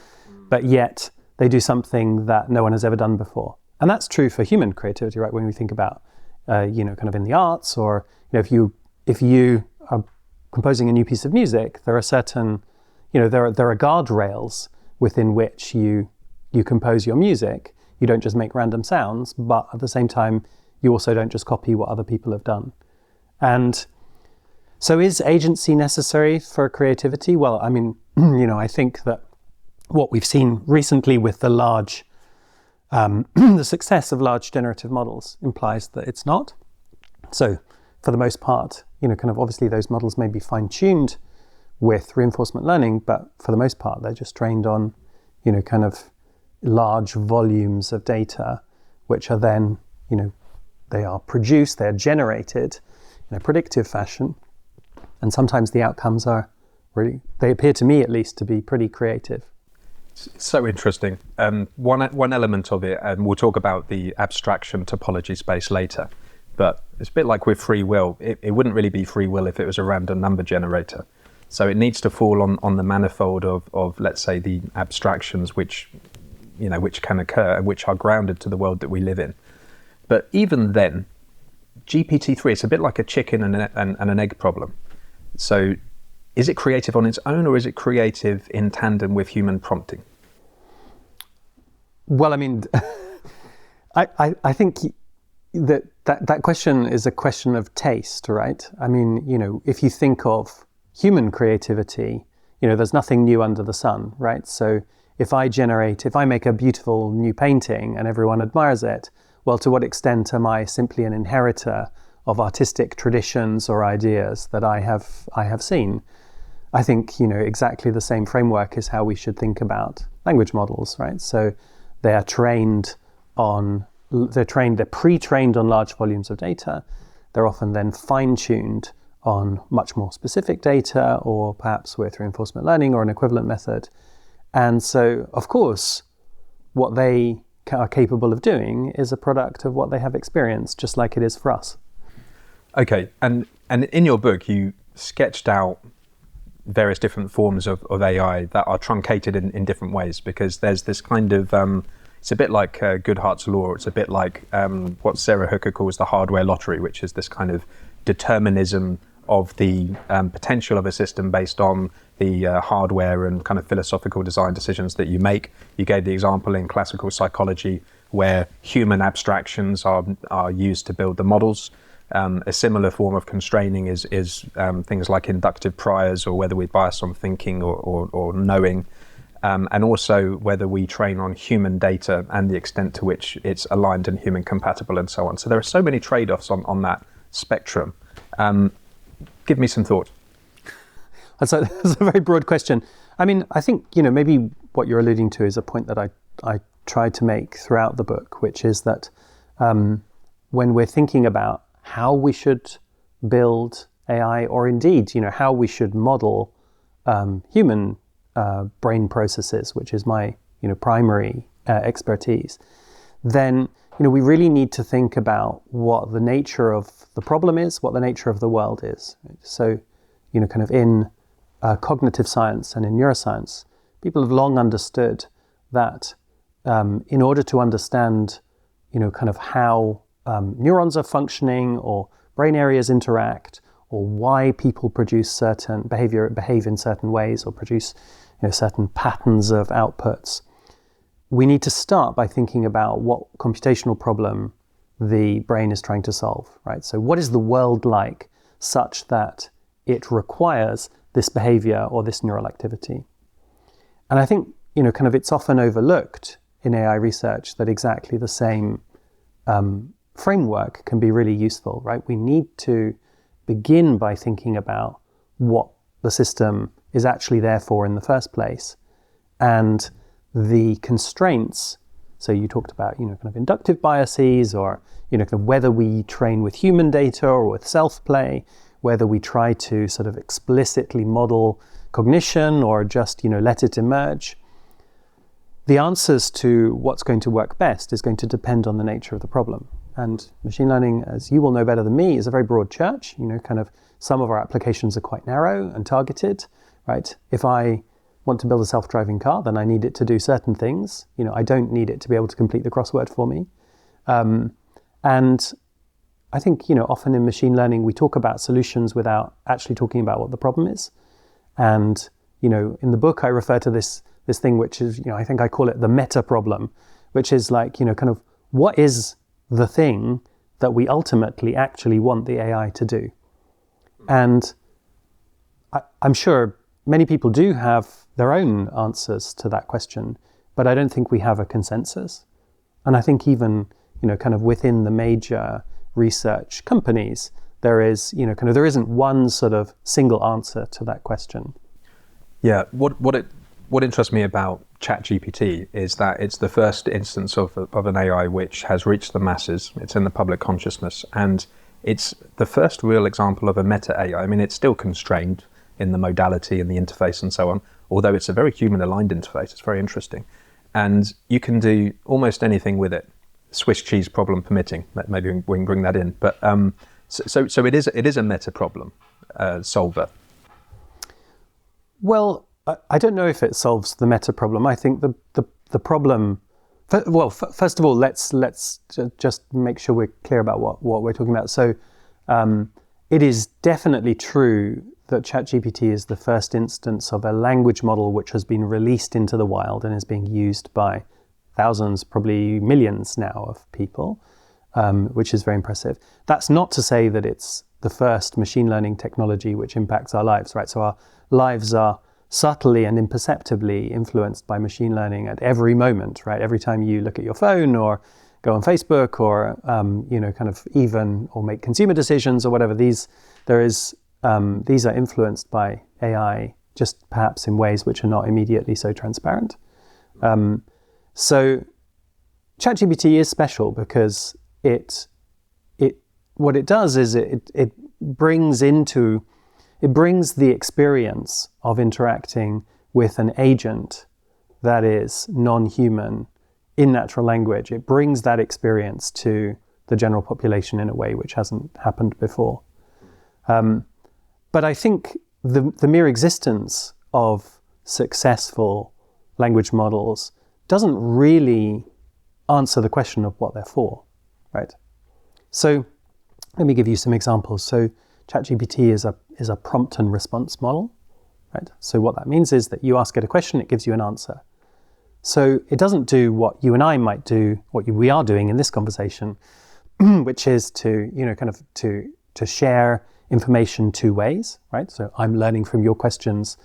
but yet they do something that no one has ever done before. And that's true for human creativity, right? When we think about, kind of in the arts, or, if you are composing a new piece of music, there are certain, there are guardrails within which you compose your music. You don't just make random sounds, but at the same time, you also don't just copy what other people have done. And so is agency necessary for creativity? Well, I mean, I think that what we've seen recently with the large, the success of large generative models implies that it's not. So for the most part, kind of obviously those models may be fine-tuned with reinforcement learning, but for the most part, they're just trained on, kind of large volumes of data, which are then, they are produced, they're generated in a predictive fashion. And sometimes the outcomes are really, they appear to me at least to be pretty creative. It's so interesting. One element of it, and we'll talk about the abstraction topology space later, but it's a bit like with free will. It wouldn't really be free will if it was a random number generator. So it needs to fall on the manifold of let's say, the abstractions which can occur and which are grounded to the world that we live in. But even then, GPT-3, it's a bit like a chicken and an egg problem. So is it creative on its own, or is it creative in tandem with human prompting? Well, I mean, I think that question is a question of taste, right? I mean, if you think of human creativity, there's nothing new under the sun, right? So if I make a beautiful new painting and everyone admires it, well, to what extent am I simply an inheritor of artistic traditions or ideas that I have seen? I think, exactly the same framework is how we should think about language models, right? So they're pre-trained on large volumes of data. They're often then fine-tuned on much more specific data, or perhaps with reinforcement learning or an equivalent method. And so, of course, what they are capable of doing is a product of what they have experienced, just like it is for us. Okay, and in your book, you sketched out various different forms of AI that are truncated in different ways, because there's this kind of, it's a bit like Goodhart's law. It's a bit like what Sarah Hooker calls the hardware lottery, which is this kind of determinism of the potential of a system based on the hardware and kind of philosophical design decisions that you make. You gave the example in classical psychology where human abstractions are used to build the models. A similar form of constraining is things like inductive priors, or whether we bias on thinking or knowing, and also whether we train on human data and the extent to which it's aligned and human compatible and so on. So there are so many trade-offs on that spectrum. Give me some thought. That's a very broad question. I mean, I think, maybe what you're alluding to is a point that I tried to make throughout the book, which is that when we're thinking about how we should build AI, or indeed, how we should model human brain processes, which is my, primary expertise, then, we really need to think about what the nature of the problem is, what the nature of the world is. So, kind of in cognitive science and in neuroscience, people have long understood that in order to understand, kind of how neurons are functioning, or brain areas interact, or why people behave in certain ways, or produce certain patterns of outputs, we need to start by thinking about what computational problem the brain is trying to solve, right? So what is the world like such that it requires this behavior or this neural activity? And I think, kind of it's often overlooked in AI research that exactly the same framework can be really useful, right? We need to begin by thinking about what the system is actually there for in the first place, and the constraints. So you talked about, kind of inductive biases, or, kind of whether we train with human data or with self-play, whether we try to sort of explicitly model cognition or just, let it emerge. The answers to what's going to work best is going to depend on the nature of the problem. And machine learning, as you will know better than me, is a very broad church. Kind of some of our applications are quite narrow and targeted, right? If I want to build a self-driving car, then I need it to do certain things. I don't need it to be able to complete the crossword for me. And I think, often in machine learning, we talk about solutions without actually talking about what the problem is. And, in the book, I refer to this thing, which is, I think I call it the meta problem, which is like, kind of what is the thing that we ultimately actually want the AI to do? And I'm sure, many people do have their own answers to that question, but I don't think we have a consensus. And I think even, kind of within the major research companies, there isn't one sort of single answer to that question. Yeah, what interests me about ChatGPT is that it's the first instance of an AI which has reached the masses. It's in the public consciousness, and it's the first real example of a meta AI. I mean, it's still constrained in the modality and the interface and so on, although it's a very human-aligned interface. It's very interesting. And you can do almost anything with it, Swiss cheese problem permitting. Maybe we can bring that in. But so it is a meta problem solver. Well, I don't know if it solves the meta problem. I think the problem. First of all, let's just make sure we're clear about what we're talking about. So, it is definitely true that ChatGPT is the first instance of a language model which has been released into the wild and is being used by thousands, probably millions now of people, which is very impressive. That's not to say that it's the first machine learning technology which impacts our lives, right? So our lives are subtly and imperceptibly influenced by machine learning at every moment, right? Every time you look at your phone or go on Facebook or, or make consumer decisions or whatever, these are influenced by AI, just perhaps in ways which are not immediately so transparent. So ChatGPT is special because what it does is it brings the experience of interacting with an agent that is non-human in natural language. It brings that experience to the general population in a way which hasn't happened before. But I think the mere existence of successful language models doesn't really answer the question of what they're for, right? So let me give you some examples. So ChatGPT is a prompt and response model, right? So what that means is that you ask it a question, it gives you an answer. So it doesn't do what you and I might do, we are doing in this conversation, which is to share information two ways, right? So I'm learning from your questions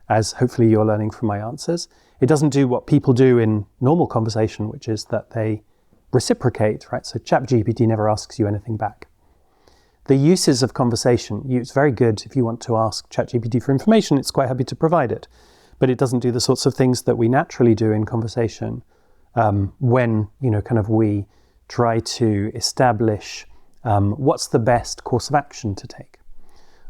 as hopefully you're learning from my answers. It doesn't do what people do in normal conversation, which is that they reciprocate, right? So ChatGPT never asks you anything back. The uses of conversation, it's very good if you want to ask ChatGPT for information, it's quite happy to provide it. But it doesn't do the sorts of things that we naturally do in conversation when, we try to establish what's the best course of action to take.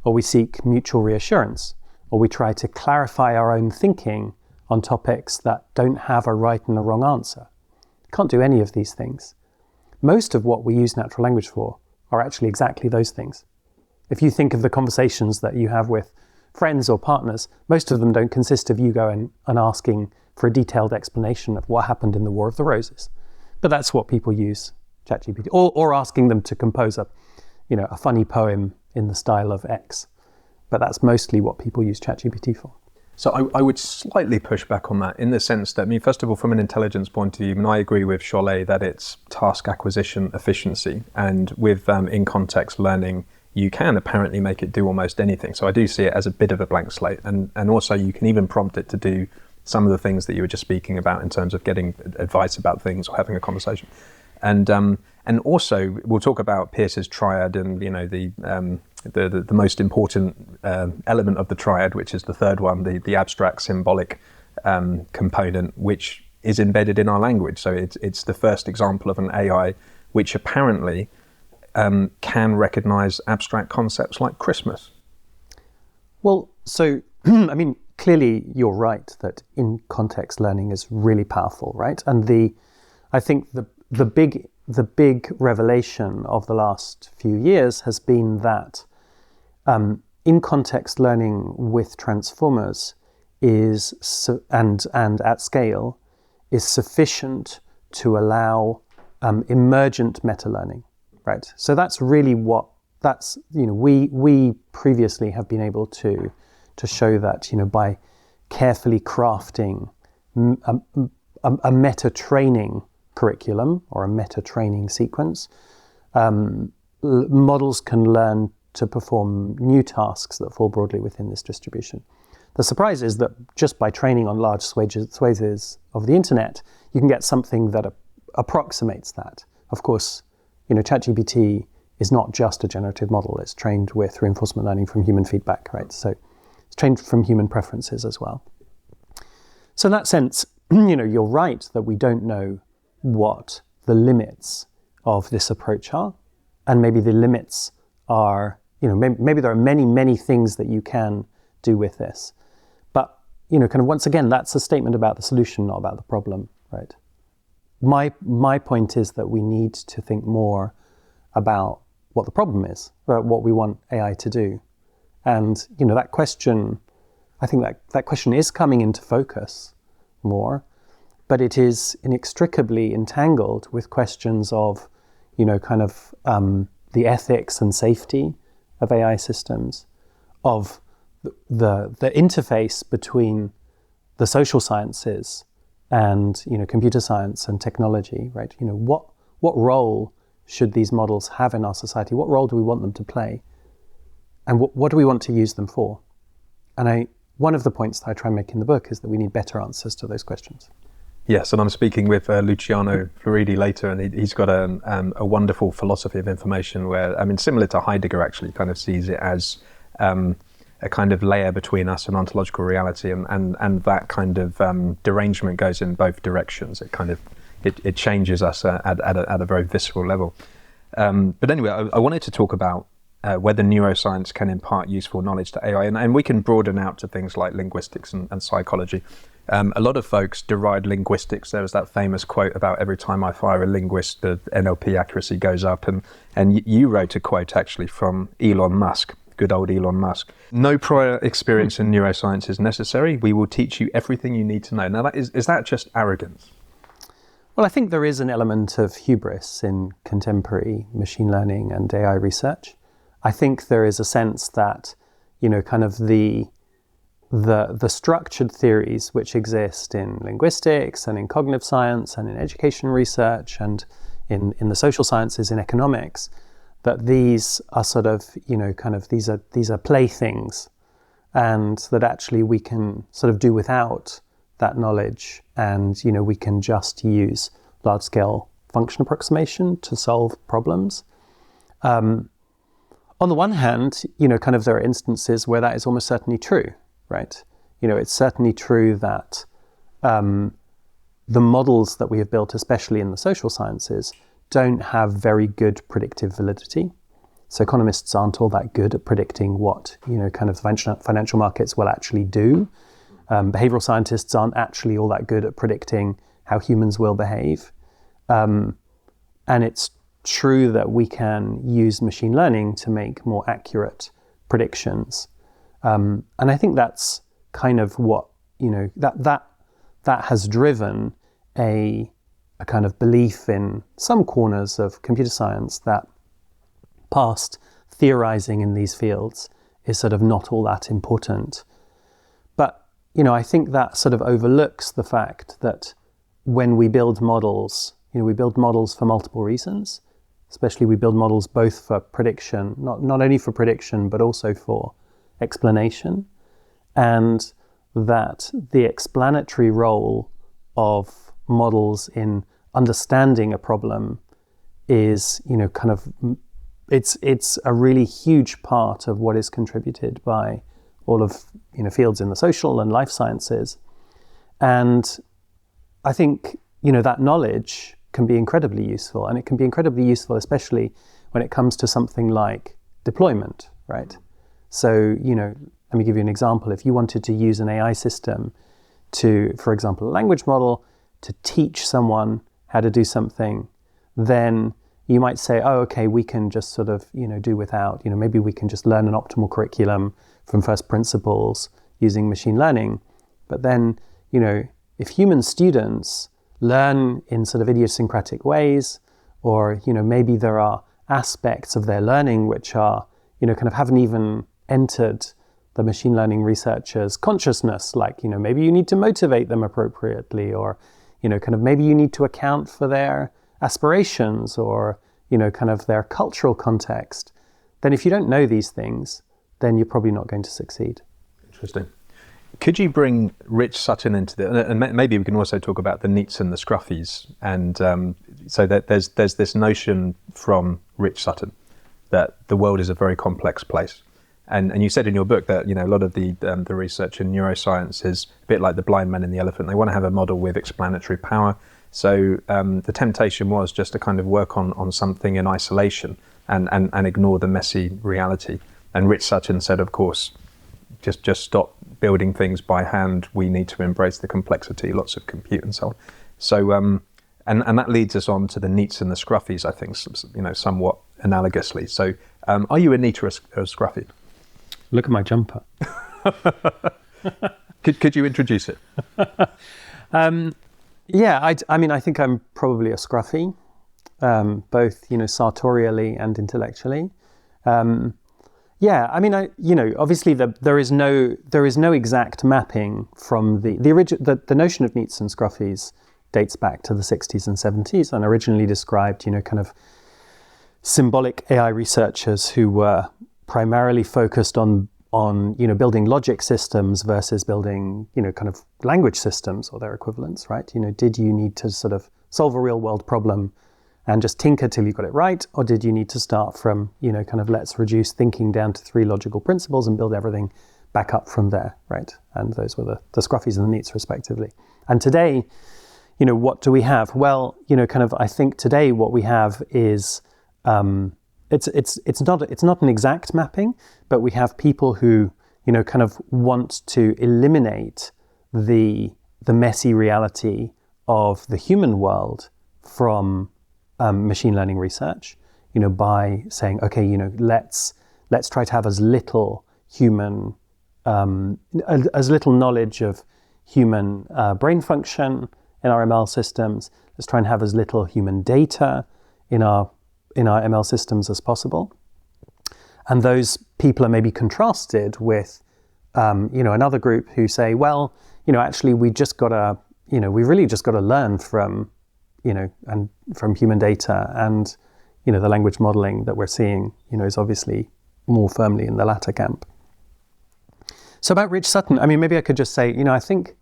Or we seek mutual reassurance, or we try to clarify our own thinking on topics that don't have a right and a wrong answer. Can't do any of these things. Most of what we use natural language for are actually exactly those things. If you think of the conversations that you have with friends or partners, most of them don't consist of you going and asking for a detailed explanation of what happened in the War of the Roses. But that's what people use ChatGPT, or asking them to compose a funny poem in the style of X. But that's mostly what people use ChatGPT for. So I would slightly push back on that in the sense that, first of all, from an intelligence point of view, I agree with Cholet that it's task acquisition efficiency, and with in-context learning, you can apparently make it do almost anything. So I do see it as a bit of a blank slate, and also you can even prompt it to do some of the things that you were just speaking about in terms of getting advice about things or having a conversation. And also we'll talk about Peirce's triad and the most important element of the triad, which is the third one, the abstract symbolic component, which is embedded in our language. So it's the first example of an AI which apparently can recognize abstract concepts like Christmas. Well, so clearly you're right that in-context learning is really powerful, right? And I think the big revelation of the last few years has been that in-context learning with transformers is and at scale is sufficient to allow emergent meta-learning, right? So that's really we previously have been able to show that by carefully crafting a meta-training curriculum or a meta-training sequence, models can learn to perform new tasks that fall broadly within this distribution. The surprise is that just by training on large swathes of the internet, you can get something that approximates that. Of course, ChatGPT is not just a generative model. It's trained with reinforcement learning from human feedback, right? So it's trained from human preferences as well. So in that sense, you're right that we don't know what the limits of this approach are. And maybe the limits are, maybe there are many, many things that you can do with this. But, kind of once again, that's a statement about the solution, not about the problem, right? My point is that we need to think more about what the problem is, about what we want AI to do. And, that question, I think that question is coming into focus more, but it is inextricably entangled with questions of, the ethics and safety of AI systems, of the interface between the social sciences and computer science and technology, right? What role should these models have in our society? What role do we want them to play? And what do we want to use them for? And one of the points that I try and make in the book is that we need better answers to those questions. Yes, and I'm speaking with Luciano Floridi later, and he's got a wonderful philosophy of information where, similar to Heidegger, actually kind of sees it as a kind of layer between us and ontological reality, and that kind of derangement goes in both directions. It kind of it changes us at a very visceral level. But anyway, I wanted to talk about whether neuroscience can impart useful knowledge to AI, and we can broaden out to things like linguistics and psychology. A lot of folks deride linguistics. There was that famous quote about every time I fire a linguist, the NLP accuracy goes up. And you wrote a quote actually from Elon Musk, good old Elon Musk. No prior experience in neuroscience is necessary. We will teach you everything you need to know. Now, is that just arrogance? Well, I think there is an element of hubris in contemporary machine learning and AI research. I think there is a sense that, kind of the structured theories which exist in linguistics and in cognitive science and in education research and in the social sciences, in economics, that these are sort of, these are playthings, and that actually we can sort of do without that knowledge, and, we can just use large-scale function approximation to solve problems. On the one hand, there are instances where that is almost certainly true, right? It's certainly true that the models that we have built, especially in the social sciences, don't have very good predictive validity. So economists aren't all that good at predicting what, financial markets will actually do. Behavioral scientists aren't actually all that good at predicting how humans will behave. And it's true that we can use machine learning to make more accurate predictions. And I think that's kind of what, that has driven a kind of belief in some corners of computer science that past theorizing in these fields is sort of not all that important. But, I think that sort of overlooks the fact that when we build models, we build models for multiple reasons. Especially we build models both for prediction, not only for prediction, but also for explanation. And that the explanatory role of models in understanding a problem is, it's a really huge part of what is contributed by all of, fields in the social and life sciences. And I think, that knowledge can be incredibly useful, and it can be incredibly useful especially when it comes to something like deployment, right? So, let me give you an example. If you wanted to use an AI system to, for example, a language model to teach someone how to do something, then you might say, oh, okay, we can just sort of, do without, maybe we can just learn an optimal curriculum from first principles using machine learning. But then, if human students learn in sort of idiosyncratic ways, or, maybe there are aspects of their learning which are, kind of haven't even entered the machine learning researcher's consciousness, like, maybe you need to motivate them appropriately, or, kind of maybe you need to account for their aspirations or, kind of their cultural context. Then if you don't know these things, then you're probably not going to succeed. Interesting. Could you bring Rich Sutton into the, and maybe we can also talk about the neats and the scruffies, and so that there's this notion from Rich Sutton that the world is a very complex place, and you said in your book that, you know, a lot of the research in neuroscience is a bit like the blind man and the elephant. They want to have a model with explanatory power. So the temptation was just to kind of work on something in isolation and ignore the messy reality. And Rich Sutton said, of course, just stop building things by hand. We need to embrace the complexity, lots of compute and so on. So, and that leads us on to the neats and the scruffies, I think, you know, somewhat analogously. So, are you a neat or a scruffy? Look at my jumper. Could you introduce it? Yeah, I mean, I think I'm probably a scruffy, both, you know, sartorially and intellectually. Yeah, I mean, obviously there is no exact mapping from the notion of neats and scruffies dates back to the 60s and 70s and originally described, you know, kind of symbolic AI researchers who were primarily focused on you know, building logic systems versus building, you know, kind of language systems or their equivalents, right? You know, did you need to sort of solve a real world problem and just tinker till you got it right? Or did you need to start from, you know, kind of let's reduce thinking down to 3 logical principles and build everything back up from there, right? And those were the scruffies and the neats respectively. And today, you know, what do we have? Well, you know, kind of, I think today what we have is, it's not an exact mapping, but we have people who, you know, kind of want to eliminate the messy reality of the human world from machine learning research, you know, by saying, okay, you know, let's try to have as little human, as little knowledge of human brain function in our ML systems. Let's try and have as little human data in our ML systems as possible. And those people are maybe contrasted with, you know, another group who say, well, you know, actually we really just got to learn from, you know, and from human data, and, you know, the language modeling that we're seeing, you know, is obviously more firmly in the latter camp. So about Rich Sutton, I mean, maybe I could just say, you know, I think,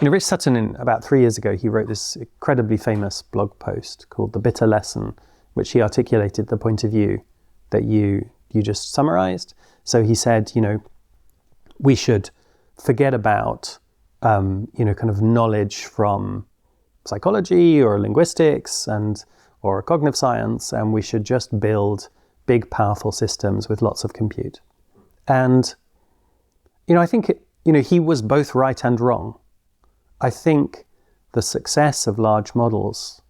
you know, Rich Sutton, about 3 years ago, he wrote this incredibly famous blog post called The Bitter Lesson, which he articulated the point of view that you just summarised. So he said, you know, we should forget about, you know, kind of knowledge from psychology or linguistics or cognitive science, and we should just build big, powerful systems with lots of compute. And, you know, I think, you know, he was both right and wrong. I think the success of large models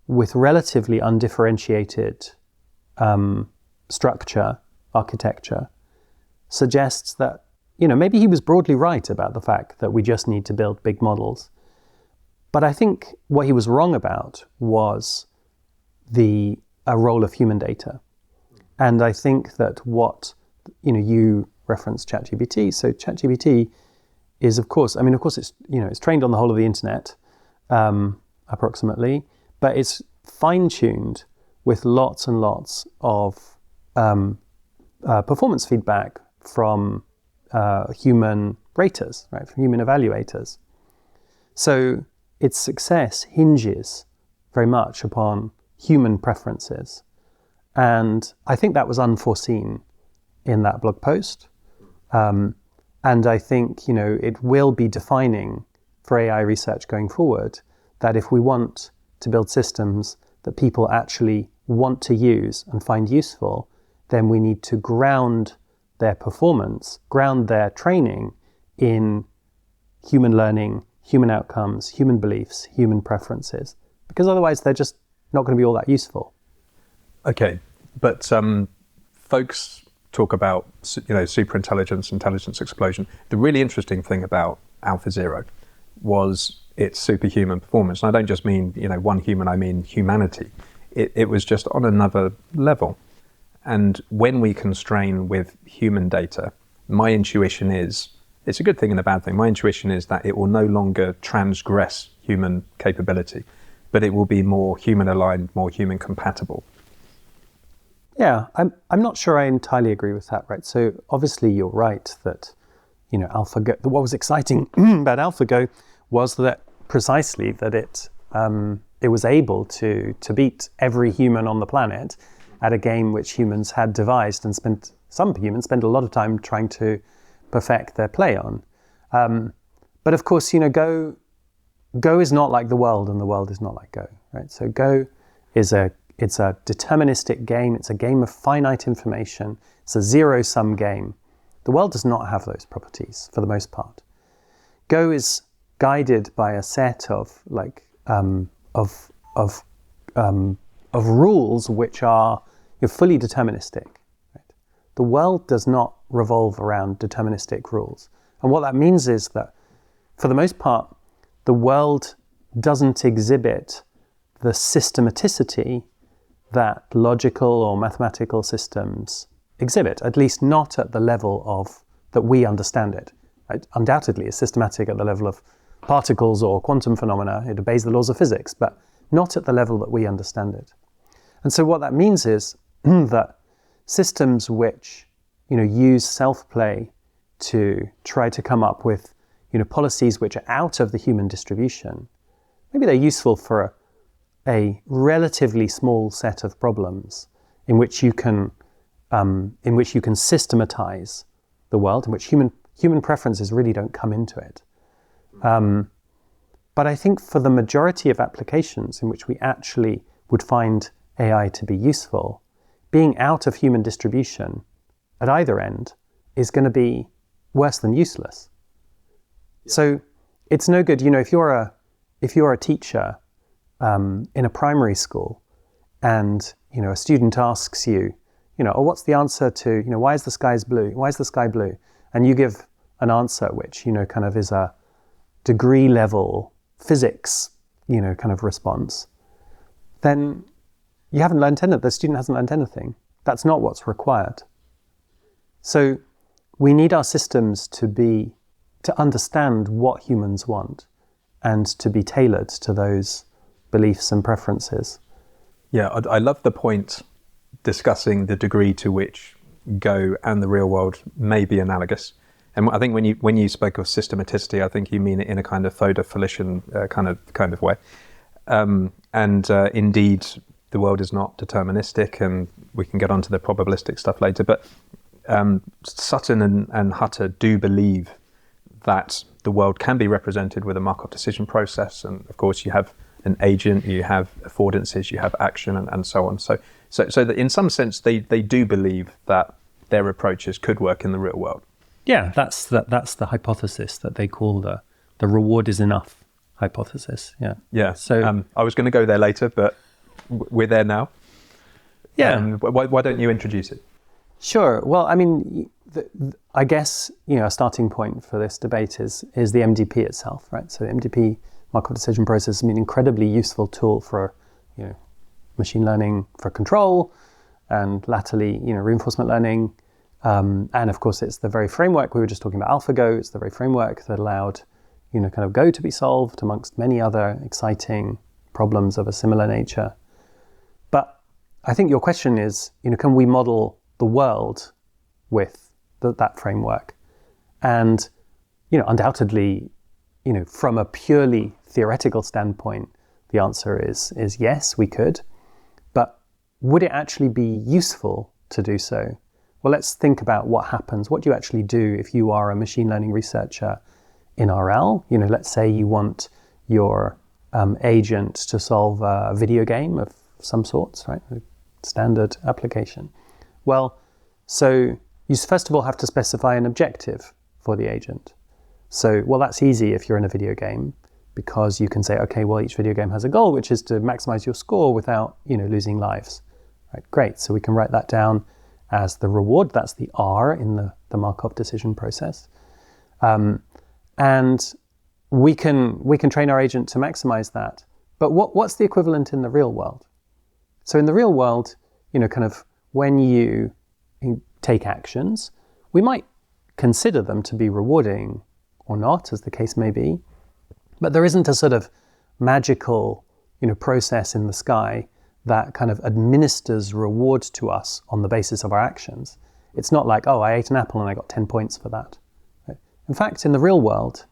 with relatively undifferentiated structure, architecture, suggests that, you know, maybe he was broadly right about the fact that we just need to build big models. But I think what he was wrong about was a role of human data. And I think that what, you know, you referenced ChatGPT. So ChatGPT is, of course, it's, you know, it's trained on the whole of the internet, approximately, but it's fine-tuned with lots and lots of performance feedback from human raters, right, from human evaluators. So its success hinges very much upon human preferences. And I think that was unforeseen in that blog post. And I think, you know, it will be defining for AI research going forward that if we want to build systems that people actually want to use and find useful, then we need to ground their performance, ground their training in human learning, human outcomes, human beliefs, human preferences, because otherwise they're just not going to be all that useful. Okay, but folks talk about, you know, superintelligence, intelligence explosion. The really interesting thing about AlphaZero was its superhuman performance. And I don't just mean, you know, one human, I mean humanity. It was just on another level. And when we constrain with human data, my intuition is, it's a good thing and a bad thing. My intuition is that it will no longer transgress human capability, but it will be more human aligned, more human compatible. Yeah, I'm not sure I entirely agree with that, right? So obviously you're right that, AlphaGo. What was exciting about AlphaGo was that precisely that it was able to beat every human on the planet at a game which humans had devised and some humans spent a lot of time trying to perfect their play on. But of course, Go is not like the world, and the world is not like Go, right? So Go is it's a deterministic game. It's a game of finite information. It's a zero-sum game. The world does not have those properties for the most part. Go is guided by a set of rules which are fully deterministic. Right? The world does not revolve around deterministic rules, and what that means is that, for the most part, the world doesn't exhibit the systematicity that logical or mathematical systems exhibit, at least not at the level of that we understand it. Right? Undoubtedly, it's systematic at the level of particles or quantum phenomena. It obeys the laws of physics, but not at the level that we understand it. And so what that means is that systems which use self-play to try to come up with policies which are out of the human distribution, maybe they're useful for a relatively small set of problems in which you can systematize the world, in which human preferences really don't come into it. But I think for the majority of applications in which we actually would find AI to be useful, being out of human distribution at either end is going to be worse than useless. Yeah. So it's no good, if you're a teacher in a primary school, and a student asks you, what's the answer to, why is the sky blue? Why is the sky blue? And you give an answer which kind of is a degree level physics kind of response, then you haven't learned anything. The student hasn't learned anything. That's not what's required. So we need our systems to understand what humans want and to be tailored to those beliefs and preferences. Yeah, I love the point discussing the degree to which Go and the real world may be analogous. And I think when you spoke of systematicity, I think you mean it in a kind of Fodor-Felician kind of way. Indeed, the world is not deterministic, and we can get onto the probabilistic stuff later. But Sutton and Hutter do believe that the world can be represented with a Markov decision process, and of course you have an agent, you have affordances, you have action, and so on. So that in some sense they do believe that their approaches could work in the real world. Yeah, that's the hypothesis that they call the reward is enough hypothesis. Yeah. Yeah. So I was going to go there later, but we're there now. Yeah. Why don't you introduce it? Sure. Well, I mean, I guess a starting point for this debate is the MDP itself, right? So the MDP, Markov decision process, is an incredibly useful tool for machine learning for control, and latterly reinforcement learning, and of course it's the very framework we were just talking about, AlphaGo. It's the very framework that allowed kind of Go to be solved amongst many other exciting problems of a similar nature. But I think your question is, can we model the world with that framework? And undoubtedly, from a purely theoretical standpoint, the answer is yes, we could. But would it actually be useful to do so? Well, let's think about what happens. What do you actually do if you are a machine learning researcher in RL? Let's say you want your agent to solve a video game of some sorts, right? A standard application. Well, so you first of all have to specify an objective for the agent. So, well, that's easy if you're in a video game, because you can say, okay, well, each video game has a goal, which is to maximize your score without, losing lives. Right? Great. So we can write that down as the reward. That's the R in the Markov decision process. And we can train our agent to maximize that. But what's the equivalent in the real world? So in the real world, kind of when you take actions, we might consider them to be rewarding or not, as the case may be. But there isn't a sort of magical, process in the sky that kind of administers reward to us on the basis of our actions. It's not like, oh, I ate an apple and I got 10 points for that. Right? In fact, in the real world,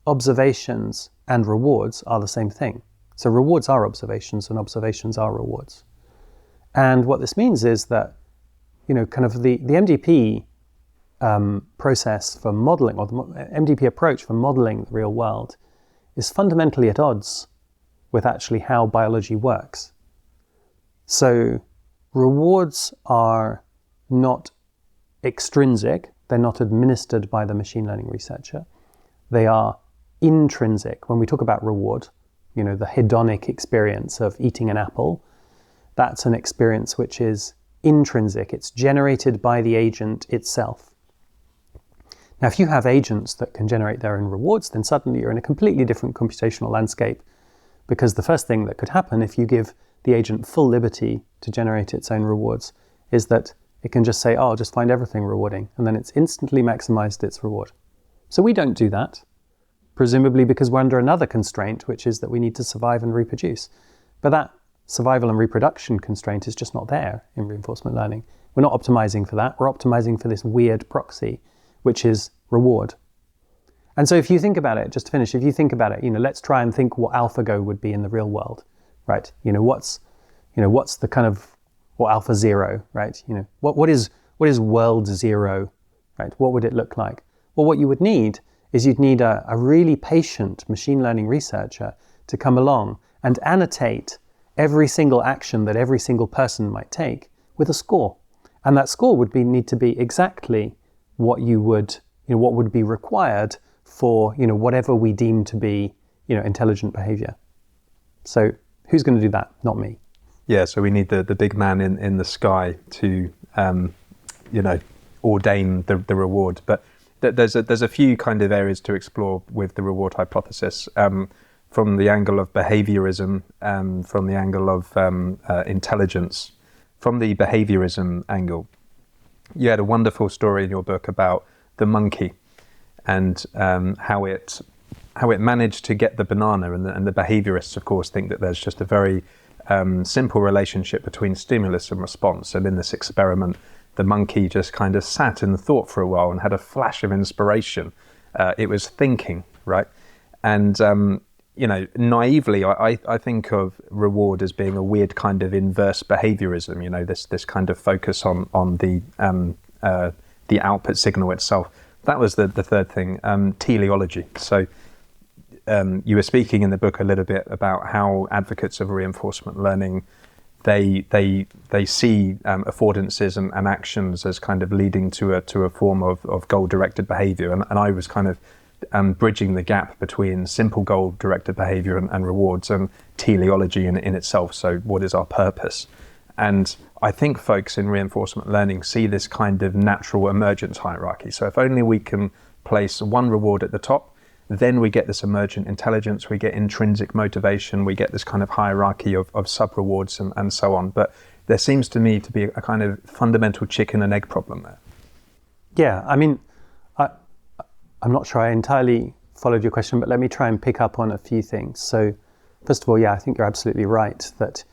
observations and rewards are the same thing. So rewards are observations and observations are rewards. And what this means is that, kind of the MDP process for modeling, or the MDP approach for modeling the real world, is fundamentally at odds with actually how biology works. So rewards are not extrinsic, they're not administered by the machine learning researcher. They are intrinsic. When we talk about reward, the hedonic experience of eating an apple, that's an experience which is intrinsic. It's generated by the agent itself. Now, if you have agents that can generate their own rewards, then suddenly you're in a completely different computational landscape, because the first thing that could happen if you give the agent full liberty to generate its own rewards is that it can just say, oh, I'll just find everything rewarding, and then it's instantly maximized its reward. So we don't do that, presumably because we're under another constraint, which is that we need to survive and reproduce. But that survival and reproduction constraint is just not there in reinforcement learning. We're not optimizing for that. We're optimizing for this weird proxy, which is reward. And so if you think about it, just to finish, if you think about it, let's try and think what AlphaGo would be in the real world, right? What's the kind of, or Alpha Zero, right? What is world zero, right? What would it look like? Well, what you would need is you'd need a really patient machine learning researcher to come along and annotate every single action that every single person might take with a score. And that score would need to be exactly what what would be required for, whatever we deem to be, intelligent behavior. So who's going to do that? Not me. Yeah, so we need the big man in the sky to, ordain the reward. But there's a few kind of areas to explore with the reward hypothesis, from the angle of behaviorism, from the angle of intelligence. From the behaviorism angle, you had a wonderful story in your book about the monkey and how it managed to get the banana, and the behaviorists, of course, think that there's just a very simple relationship between stimulus and response. And in this experiment, the monkey just kind of sat and thought for a while and had a flash of inspiration. It was thinking, right? And naively, I think of reward as being a weird kind of inverse behaviorism. This kind of focus on the output signal itself. That was the third thing. Teleology. So you were speaking in the book a little bit about how advocates of reinforcement learning, they see affordances and actions as kind of leading to a form of goal-directed behavior, and I was kind of bridging the gap between simple goal-directed behavior and rewards and teleology in itself. So what is our purpose? And I think folks in reinforcement learning see this kind of natural emergence hierarchy. So if only we can place one reward at the top, then we get this emergent intelligence, we get intrinsic motivation, we get this kind of hierarchy of sub-rewards and so on. But there seems to me to be a kind of fundamental chicken and egg problem there. Yeah, I mean, I'm not sure I entirely followed your question, but let me try and pick up on a few things. So first of all, yeah, I think you're absolutely right that,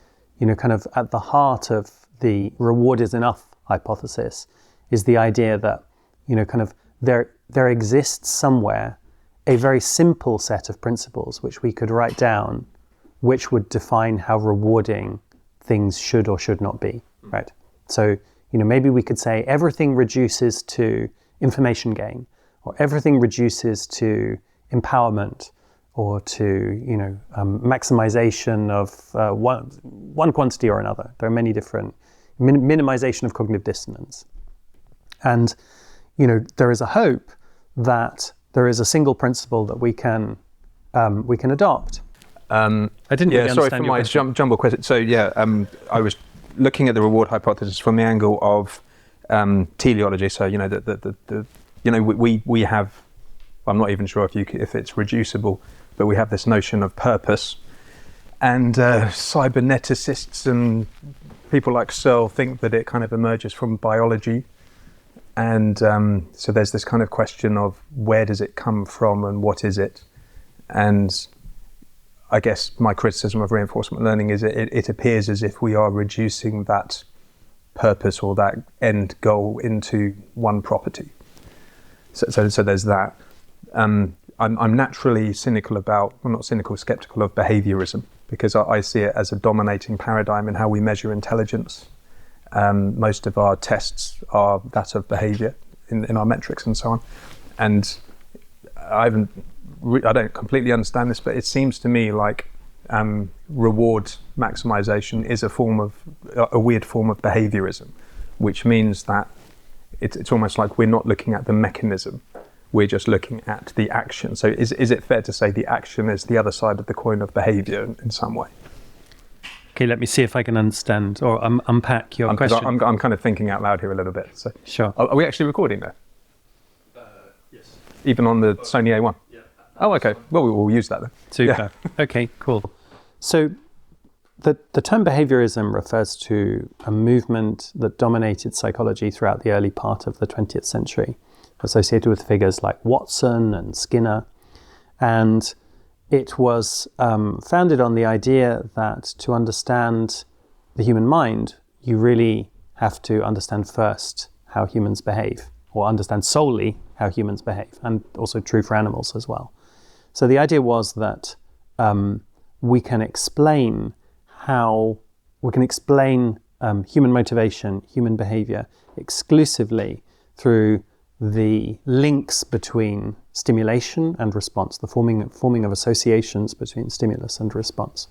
kind of at the heart of the reward is enough hypothesis is the idea that, kind of there exists somewhere a very simple set of principles which we could write down, which would define how rewarding things should or should not be, right? So, maybe we could say everything reduces to information gain, or everything reduces to empowerment, or to, maximization of one quantity or another. There are many different, minimization of cognitive dissonance. And, there is a hope that there is a single principle that we can adopt. I didn't really understand. Sorry for my jumble question. So I was looking at the reward hypothesis from the angle of teleology. So we have, I'm not even sure if it's reducible, but we have this notion of purpose, and cyberneticists and people like Searle think that it kind of emerges from biology. And so there's this kind of question of where does it come from and what is it? And I guess my criticism of reinforcement learning is it appears as if we are reducing that purpose or that end goal into one property. So there's that. I'm naturally cynical about, well, not cynical, skeptical of behaviorism, because I see it as a dominating paradigm in how we measure intelligence. Most of our tests are that of behavior in our metrics and so on. And I don't completely understand this, but it seems to me like reward maximization is a weird form of behaviorism, which means that it's almost like we're not looking at the mechanism, we're just looking at the action. So is it fair to say the action is the other side of the coin of behavior in some way? Okay, let me see if I can understand or unpack your question. I'm kind of thinking out loud here a little bit. So sure. Are we actually recording there? Yes. Even on the Sony A1? Yeah. Oh, okay. Well, we'll use that then. Super. Yeah. Okay, cool. So the term behaviorism refers to a movement that dominated psychology throughout the early part of the 20th century, associated with figures like Watson and Skinner. And it was founded on the idea that to understand the human mind, you really have to understand first how humans behave, or understand solely how humans behave, and also true for animals as well. So the idea was that we can explain human motivation, human behavior exclusively through the links between stimulation and response, the forming of associations between stimulus and response.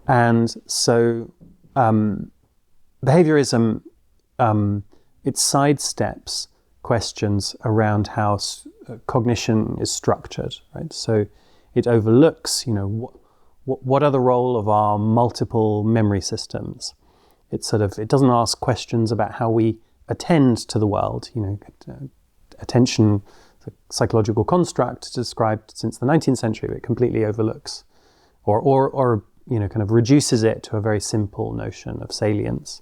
And so behaviorism, it sidesteps questions around how cognition is structured, right? So it overlooks, what are the role of our multiple memory systems? It doesn't ask questions about how we attend to the world. Attention, the psychological construct described since the 19th century, it completely overlooks, or kind of reduces it to a very simple notion of salience.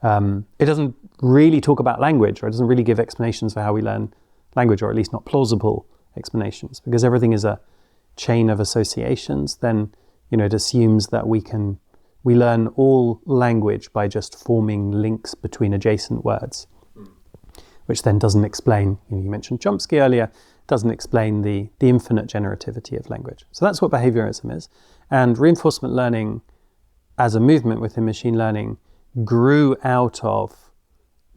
It doesn't really talk about language, or it doesn't really give explanations for how we learn language, or at least not plausible explanations, because everything is a chain of associations. Then it assumes that we learn all language by just forming links between adjacent words, which then doesn't explain, you mentioned Chomsky earlier, doesn't explain the infinite generativity of language. So that's what behaviorism is. And reinforcement learning as a movement within machine learning grew out of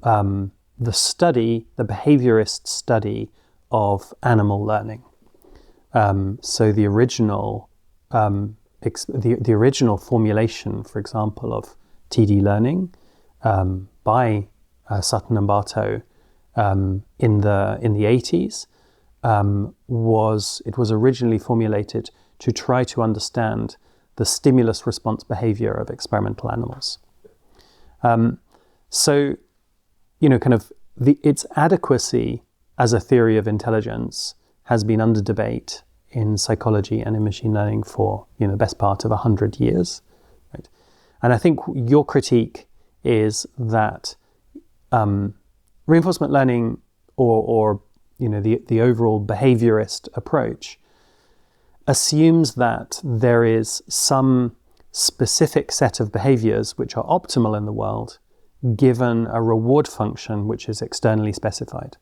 the behaviorist study of animal learning. So the original formulation, for example, of TD learning by Sutton and Bartow in the 80s was originally formulated to try to understand the stimulus response behavior of experimental animals. So its adequacy as a theory of intelligence has been under debate in psychology and in machine learning for the best part of 100 years, right? And I think your critique is that reinforcement learning or the overall behaviorist approach assumes that there is some specific set of behaviors which are optimal in the world given a reward function which is externally specified,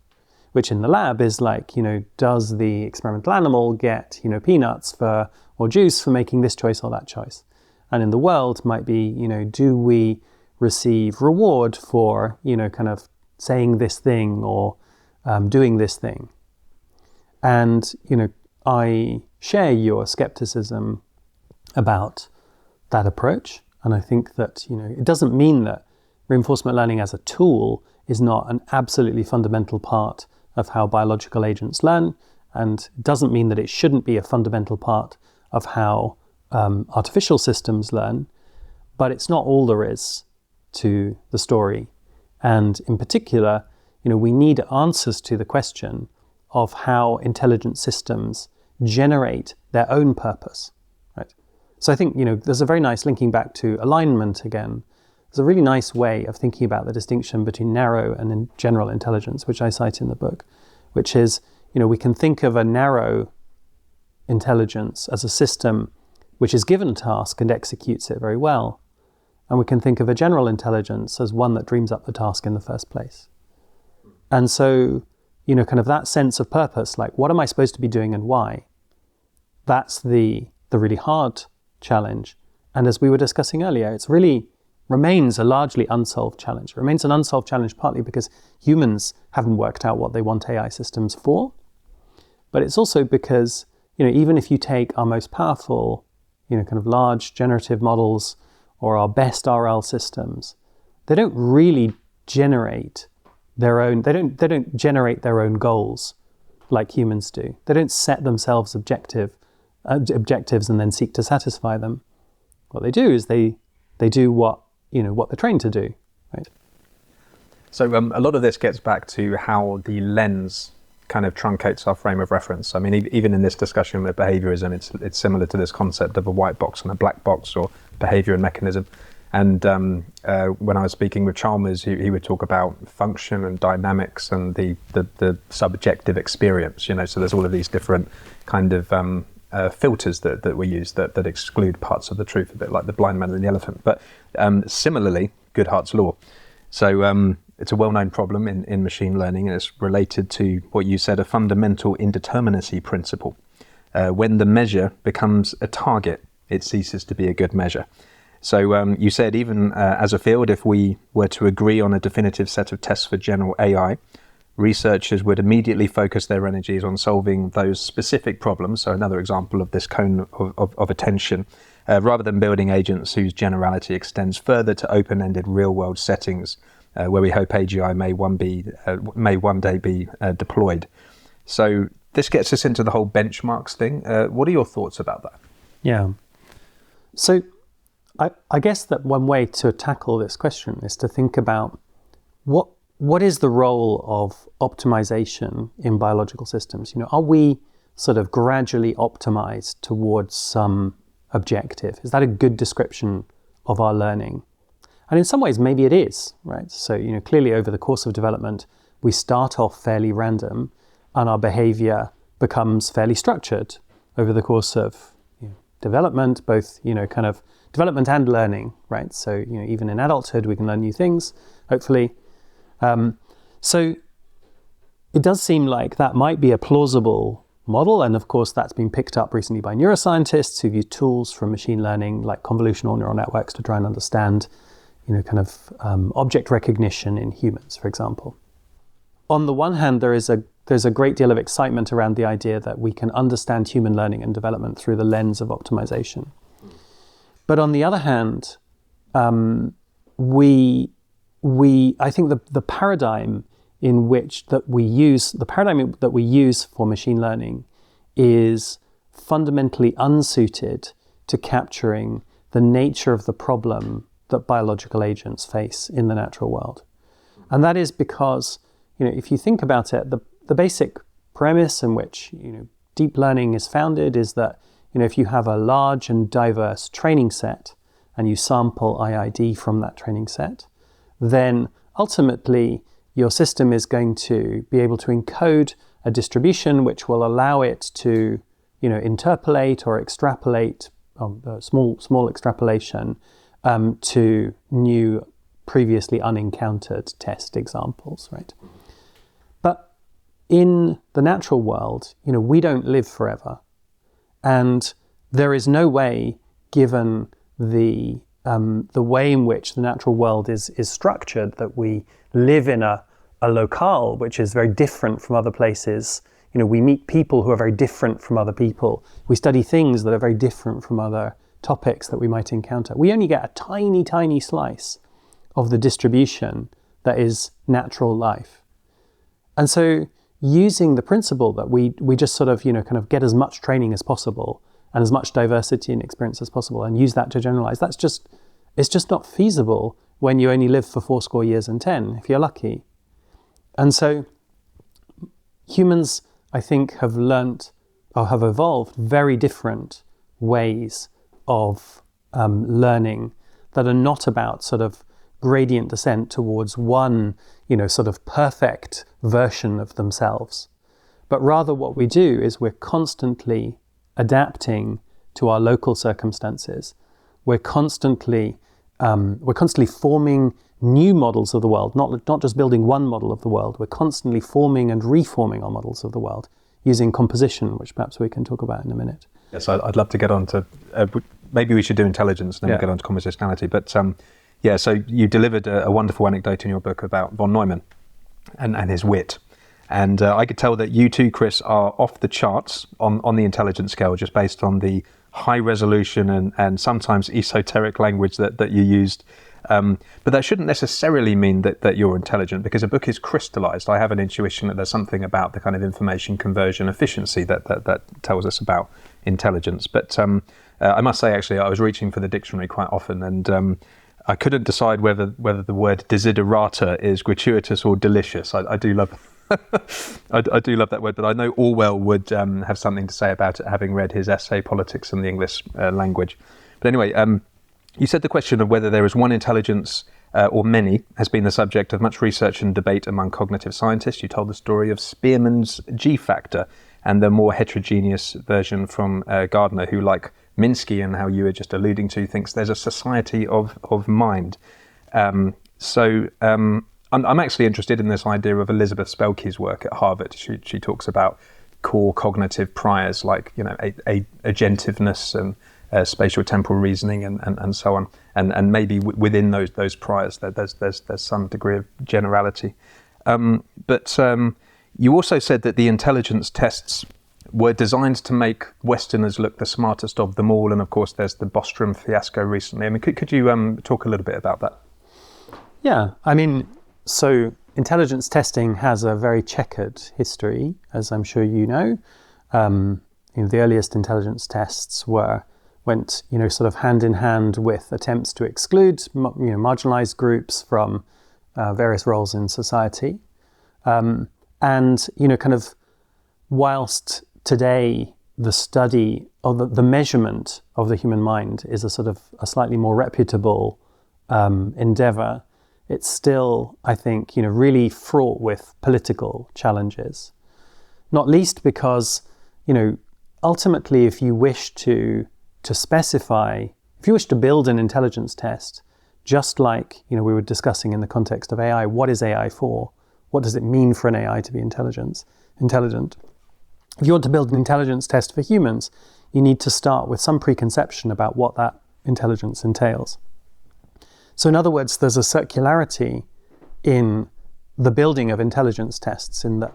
which in the lab is like, does the experimental animal get, peanuts or juice for making this choice or that choice? And in the world might be, do we receive reward for, kind of saying this thing or doing this thing? And, I share your skepticism about that approach. And I think that, it doesn't mean that reinforcement learning as a tool is not an absolutely fundamental part of how biological agents learn, and doesn't mean that it shouldn't be a fundamental part of how artificial systems learn, but it's not all there is to the story. And in particular, we need answers to the question of how intelligent systems generate their own purpose, right? So I think, there's a very nice linking back to alignment again. There's a really nice way of thinking about the distinction between narrow and general intelligence, which I cite in the book, which is, we can think of a narrow intelligence as a system which is given a task and executes it very well. And we can think of a general intelligence as one that dreams up the task in the first place. And so kind of that sense of purpose, like what am I supposed to be doing and why? That's the really hard challenge. And as we were discussing earlier, it's really remains a largely unsolved challenge. It remains an unsolved challenge partly because humans haven't worked out what they want AI systems for. But it's also because, even if you take our most powerful, kind of large generative models or our best RL systems, they don't really generate their own, they don't generate their own goals like humans do. They don't set themselves objectives and then seek to satisfy them. What they do is they do what they're trained to do, right? So a lot of this gets back to how the lens kind of truncates our frame of reference. I mean, even in this discussion with behaviorism, it's similar to this concept of a white box and a black box, or behavior and mechanism. And when I was speaking with Chalmers, he would talk about function and dynamics and the subjective experience. So there's all of these different kind of filters that we use that exclude parts of the truth, a bit like the blind man and the elephant. But similarly, Goodhart's law. So it's a well-known problem in machine learning, and it's related to what you said, a fundamental indeterminacy principle. When the measure becomes a target, it ceases to be a good measure. So you said even as a field, if we were to agree on a definitive set of tests for general AI, researchers would immediately focus their energies on solving those specific problems. So another example of this cone of attention, rather than building agents whose generality extends further to open-ended real-world settings where we hope AGI may one day be deployed. So this gets us into the whole benchmarks thing. What are your thoughts about that? Yeah. So I guess that one way to tackle this question is to think about what is the role of optimization in biological systems? Are we sort of gradually optimized towards some objective? Is that a good description of our learning? And in some ways, maybe it is, right? So, clearly over the course of development, we start off fairly random and our behavior becomes fairly structured over the course of development, both, kind of development and learning, right? So, even in adulthood, we can learn new things, hopefully. So it does seem like that might be a plausible model. And of course, that's been picked up recently by neuroscientists who've used tools from machine learning like convolutional neural networks to try and understand, object recognition in humans, for example. On the one hand, there's a great deal of excitement around the idea that we can understand human learning and development through the lens of optimization. But on the other hand, I think the paradigm that we use for machine learning is fundamentally unsuited to capturing the nature of the problem that biological agents face in the natural world. And that is because, if you think about it, the basic premise in which, deep learning is founded is that, if you have a large and diverse training set and you sample IID from that training set, then ultimately your system is going to be able to encode a distribution which will allow it to, interpolate or extrapolate, small extrapolation to new, previously unencountered test examples, right? But in the natural world, we don't live forever. And there is no way, given the way in which the natural world is structured, that we live in a locale which is very different from other places. We meet people who are very different from other people. We study things that are very different from other topics that we might encounter. We only get a tiny, tiny slice of the distribution that is natural life. And so using the principle that we just sort of, kind of get as much training as possible and as much diversity and experience as possible and use that to generalize, it's just not feasible when you only live for 80 years and 10, if you're lucky. And so humans, I think, have learnt or have evolved very different ways of learning that are not about sort of gradient descent towards one, sort of perfect version of themselves. But rather what we do is we're constantly adapting to our local circumstances. We're constantly we're constantly forming new models of the world, not just building one model of the world. We're constantly forming and reforming our models of the world using composition, which perhaps we can talk about in a minute. Yes, I'd love to get on to, maybe we should do intelligence, and then we'll get on to compositionality. But so you delivered a wonderful anecdote in your book about von Neumann and his wit. And I could tell that you too, Chris, are off the charts on the intelligence scale, just based on the high resolution and sometimes esoteric language that you used. But that shouldn't necessarily mean that you're intelligent, because a book is crystallized. I have an intuition that there's something about the kind of information conversion efficiency that tells us about intelligence. But I must say, actually, I was reaching for the dictionary quite often, and I couldn't decide whether the word desiderata is gratuitous or delicious. I do love I do love that word, but I know Orwell would have something to say about it, having read his essay Politics and the English Language. But anyway, you said the question of whether there is one intelligence or many has been the subject of much research and debate among cognitive scientists. You told the story of Spearman's G factor and the more heterogeneous version from Gardner, who, like Minsky and how you were just alluding to, thinks there's a society of mind. I'm actually interested in this idea of Elizabeth Spelke's work at Harvard. She talks about core cognitive priors like agentiveness and spatial temporal reasoning and so on, and maybe within those priors there's some degree of generality. But you also said that the intelligence tests were designed to make Westerners look the smartest of them all, and of course there's the Bostrom fiasco recently. I mean, could you talk a little bit about that? Yeah, I mean, so intelligence testing has a very checkered history, as I'm sure you know. The earliest intelligence tests went sort of hand in hand with attempts to exclude marginalized groups from various roles in society. And kind of whilst today the study or the measurement of the human mind is a sort of a slightly more reputable endeavor, it's still, I think, really fraught with political challenges. Not least because, ultimately, if you wish to specify, if you wish to build an intelligence test, just like, we were discussing in the context of AI, what is AI for? What does it mean for an AI to be intelligent? If you want to build an intelligence test for humans, you need to start with some preconception about what that intelligence entails. So in other words, there's a circularity in the building of intelligence tests in that,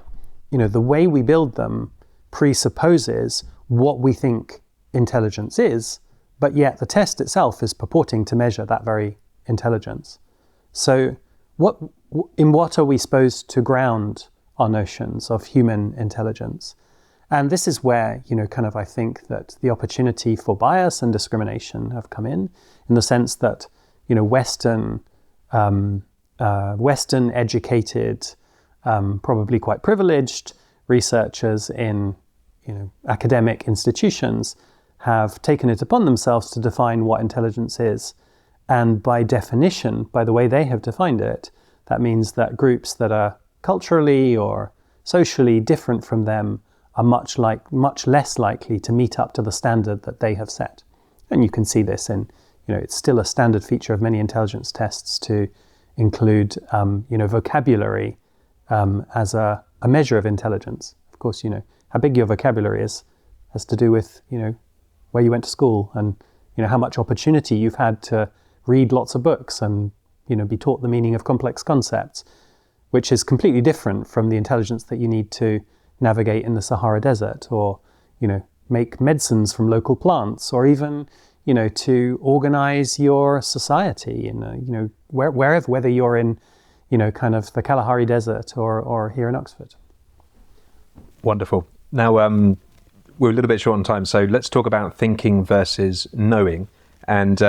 the way we build them presupposes what we think intelligence is, but yet the test itself is purporting to measure that very intelligence. So in what are we supposed to ground our notions of human intelligence? And this is where, I think that the opportunity for bias and discrimination have come in the sense that, Western educated, probably quite privileged researchers in, academic institutions have taken it upon themselves to define what intelligence is. And by definition, by the way they have defined it, that means that groups that are culturally or socially different from them are much less likely to meet up to the standard that they have set. And you can see this in, it's still a standard feature of many intelligence tests to include, vocabulary as a measure of intelligence. Of course, how big your vocabulary is has to do with, where you went to school and, how much opportunity you've had to read lots of books and, be taught the meaning of complex concepts, which is completely different from the intelligence that you need to navigate in the Sahara Desert or, make medicines from local plants or even, to organize your society in, wherever, whether you're in, kind of the Kalahari Desert or here in Oxford. Wonderful. Now, we're a little bit short on time, so let's talk about thinking versus knowing. And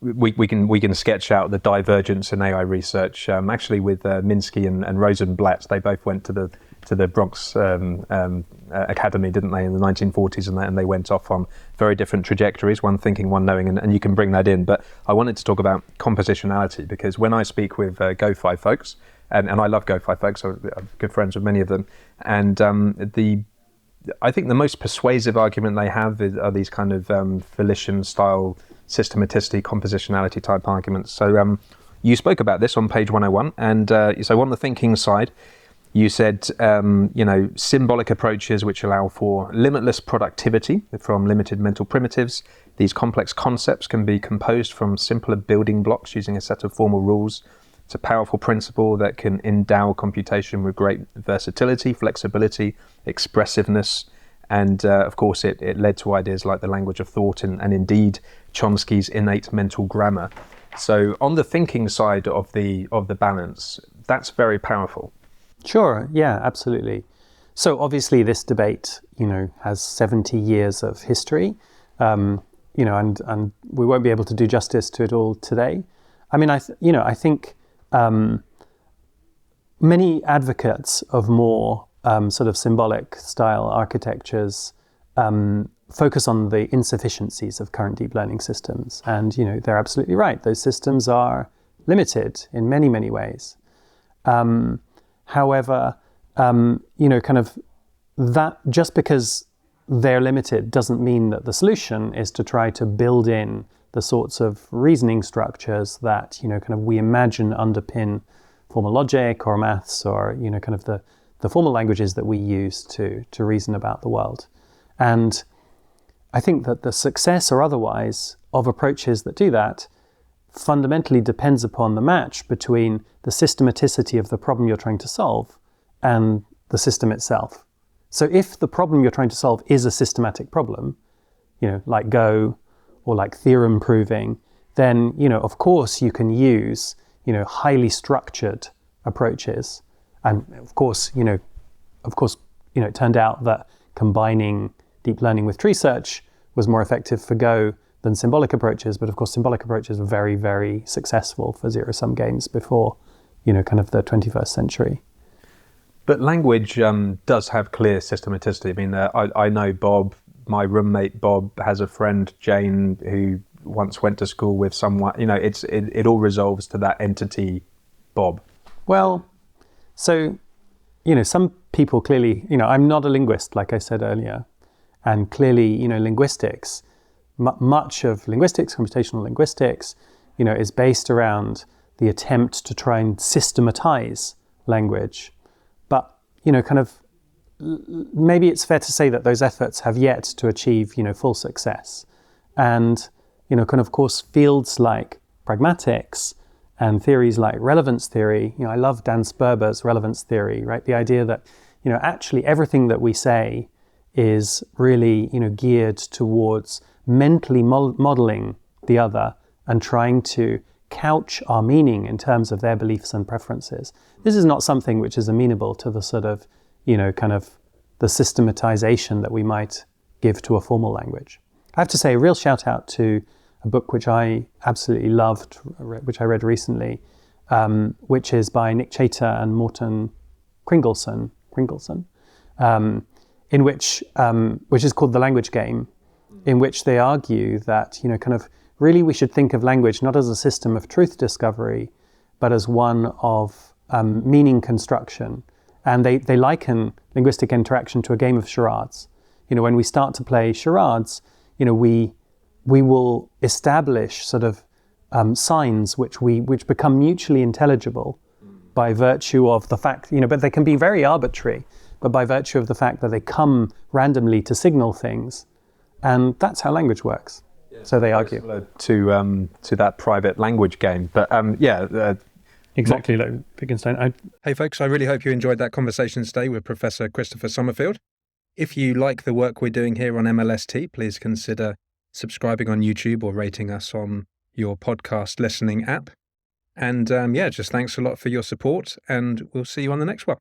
we can sketch out the divergence in AI research. Actually, with Minsky and Rosenblatt, they both went to the Bronx Academy, didn't they, in the 1940s, and they went off on very different trajectories, one thinking, one knowing, and you can bring that in. But I wanted to talk about compositionality, because when I speak with Go5 folks, and I love Go5 folks, I'm good friends with many of them, and I think the most persuasive argument they have are these kind of volition-style systematicity, compositionality type arguments. So you spoke about this on page 101, and so on the thinking side, you said, symbolic approaches which allow for limitless productivity from limited mental primitives. These complex concepts can be composed from simpler building blocks using a set of formal rules. It's a powerful principle that can endow computation with great versatility, flexibility, expressiveness, and of course it led to ideas like the language of thought and indeed Chomsky's innate mental grammar. So on the thinking side of the balance, that's very powerful. Sure, yeah, absolutely. So obviously this debate, has 70 years of history, and we won't be able to do justice to it all today. I mean, I think many advocates of more sort of symbolic style architectures focus on the insufficiencies of current deep learning systems. And, they're absolutely right. Those systems are limited in many, many ways. However, kind of that just because they're limited doesn't mean that the solution is to try to build in the sorts of reasoning structures that, kind of we imagine underpin formal logic or maths or, kind of the formal languages that we use to reason about the world. And I think that the success or otherwise of approaches that do that fundamentally depends upon the match between the systematicity of the problem you're trying to solve and the system itself. So if the problem you're trying to solve is a systematic problem, like Go or like theorem proving, then, of course you can use, highly structured approaches. And of course, it turned out that combining deep learning with tree search was more effective for Go than symbolic approaches, but of course symbolic approaches were very, very successful for zero-sum games before, kind of the 21st century. But language does have clear systematicity. I mean, I know Bob, my roommate Bob, has a friend, Jane, who once went to school with someone, it all resolves to that entity, Bob. Well, so, some people clearly, I'm not a linguist, like I said earlier, and clearly, linguistics, much of linguistics, computational linguistics, is based around the attempt to try and systematize language. But, kind of, maybe it's fair to say that those efforts have yet to achieve, full success. And, kind of course, fields like pragmatics and theories like relevance theory, I love Dan Sperber's relevance theory, right? The idea that, actually everything that we say is really, geared towards mentally modeling the other and trying to couch our meaning in terms of their beliefs and preferences. This is not something which is amenable to the sort of, kind of the systematization that we might give to a formal language. I have to say a real shout out to a book which I absolutely loved, which I read recently, which is by Nick Chater and Morten Kringleson, in which is called The Language Game, in which they argue that, kind of really we should think of language not as a system of truth discovery, but as one of meaning construction. And they liken linguistic interaction to a game of charades. When we start to play charades, we will establish sort of signs which become mutually intelligible by virtue of the fact, but they can be very arbitrary, but by virtue of the fact that they come randomly to signal things. And that's how language works. Yeah, so they argue. To that private language game. But exactly like Wittgenstein. Hey folks, I really hope you enjoyed that conversation today with Professor Christopher Summerfield. If you like the work we're doing here on MLST, please consider subscribing on YouTube or rating us on your podcast listening app. And just thanks a lot for your support, and we'll see you on the next one.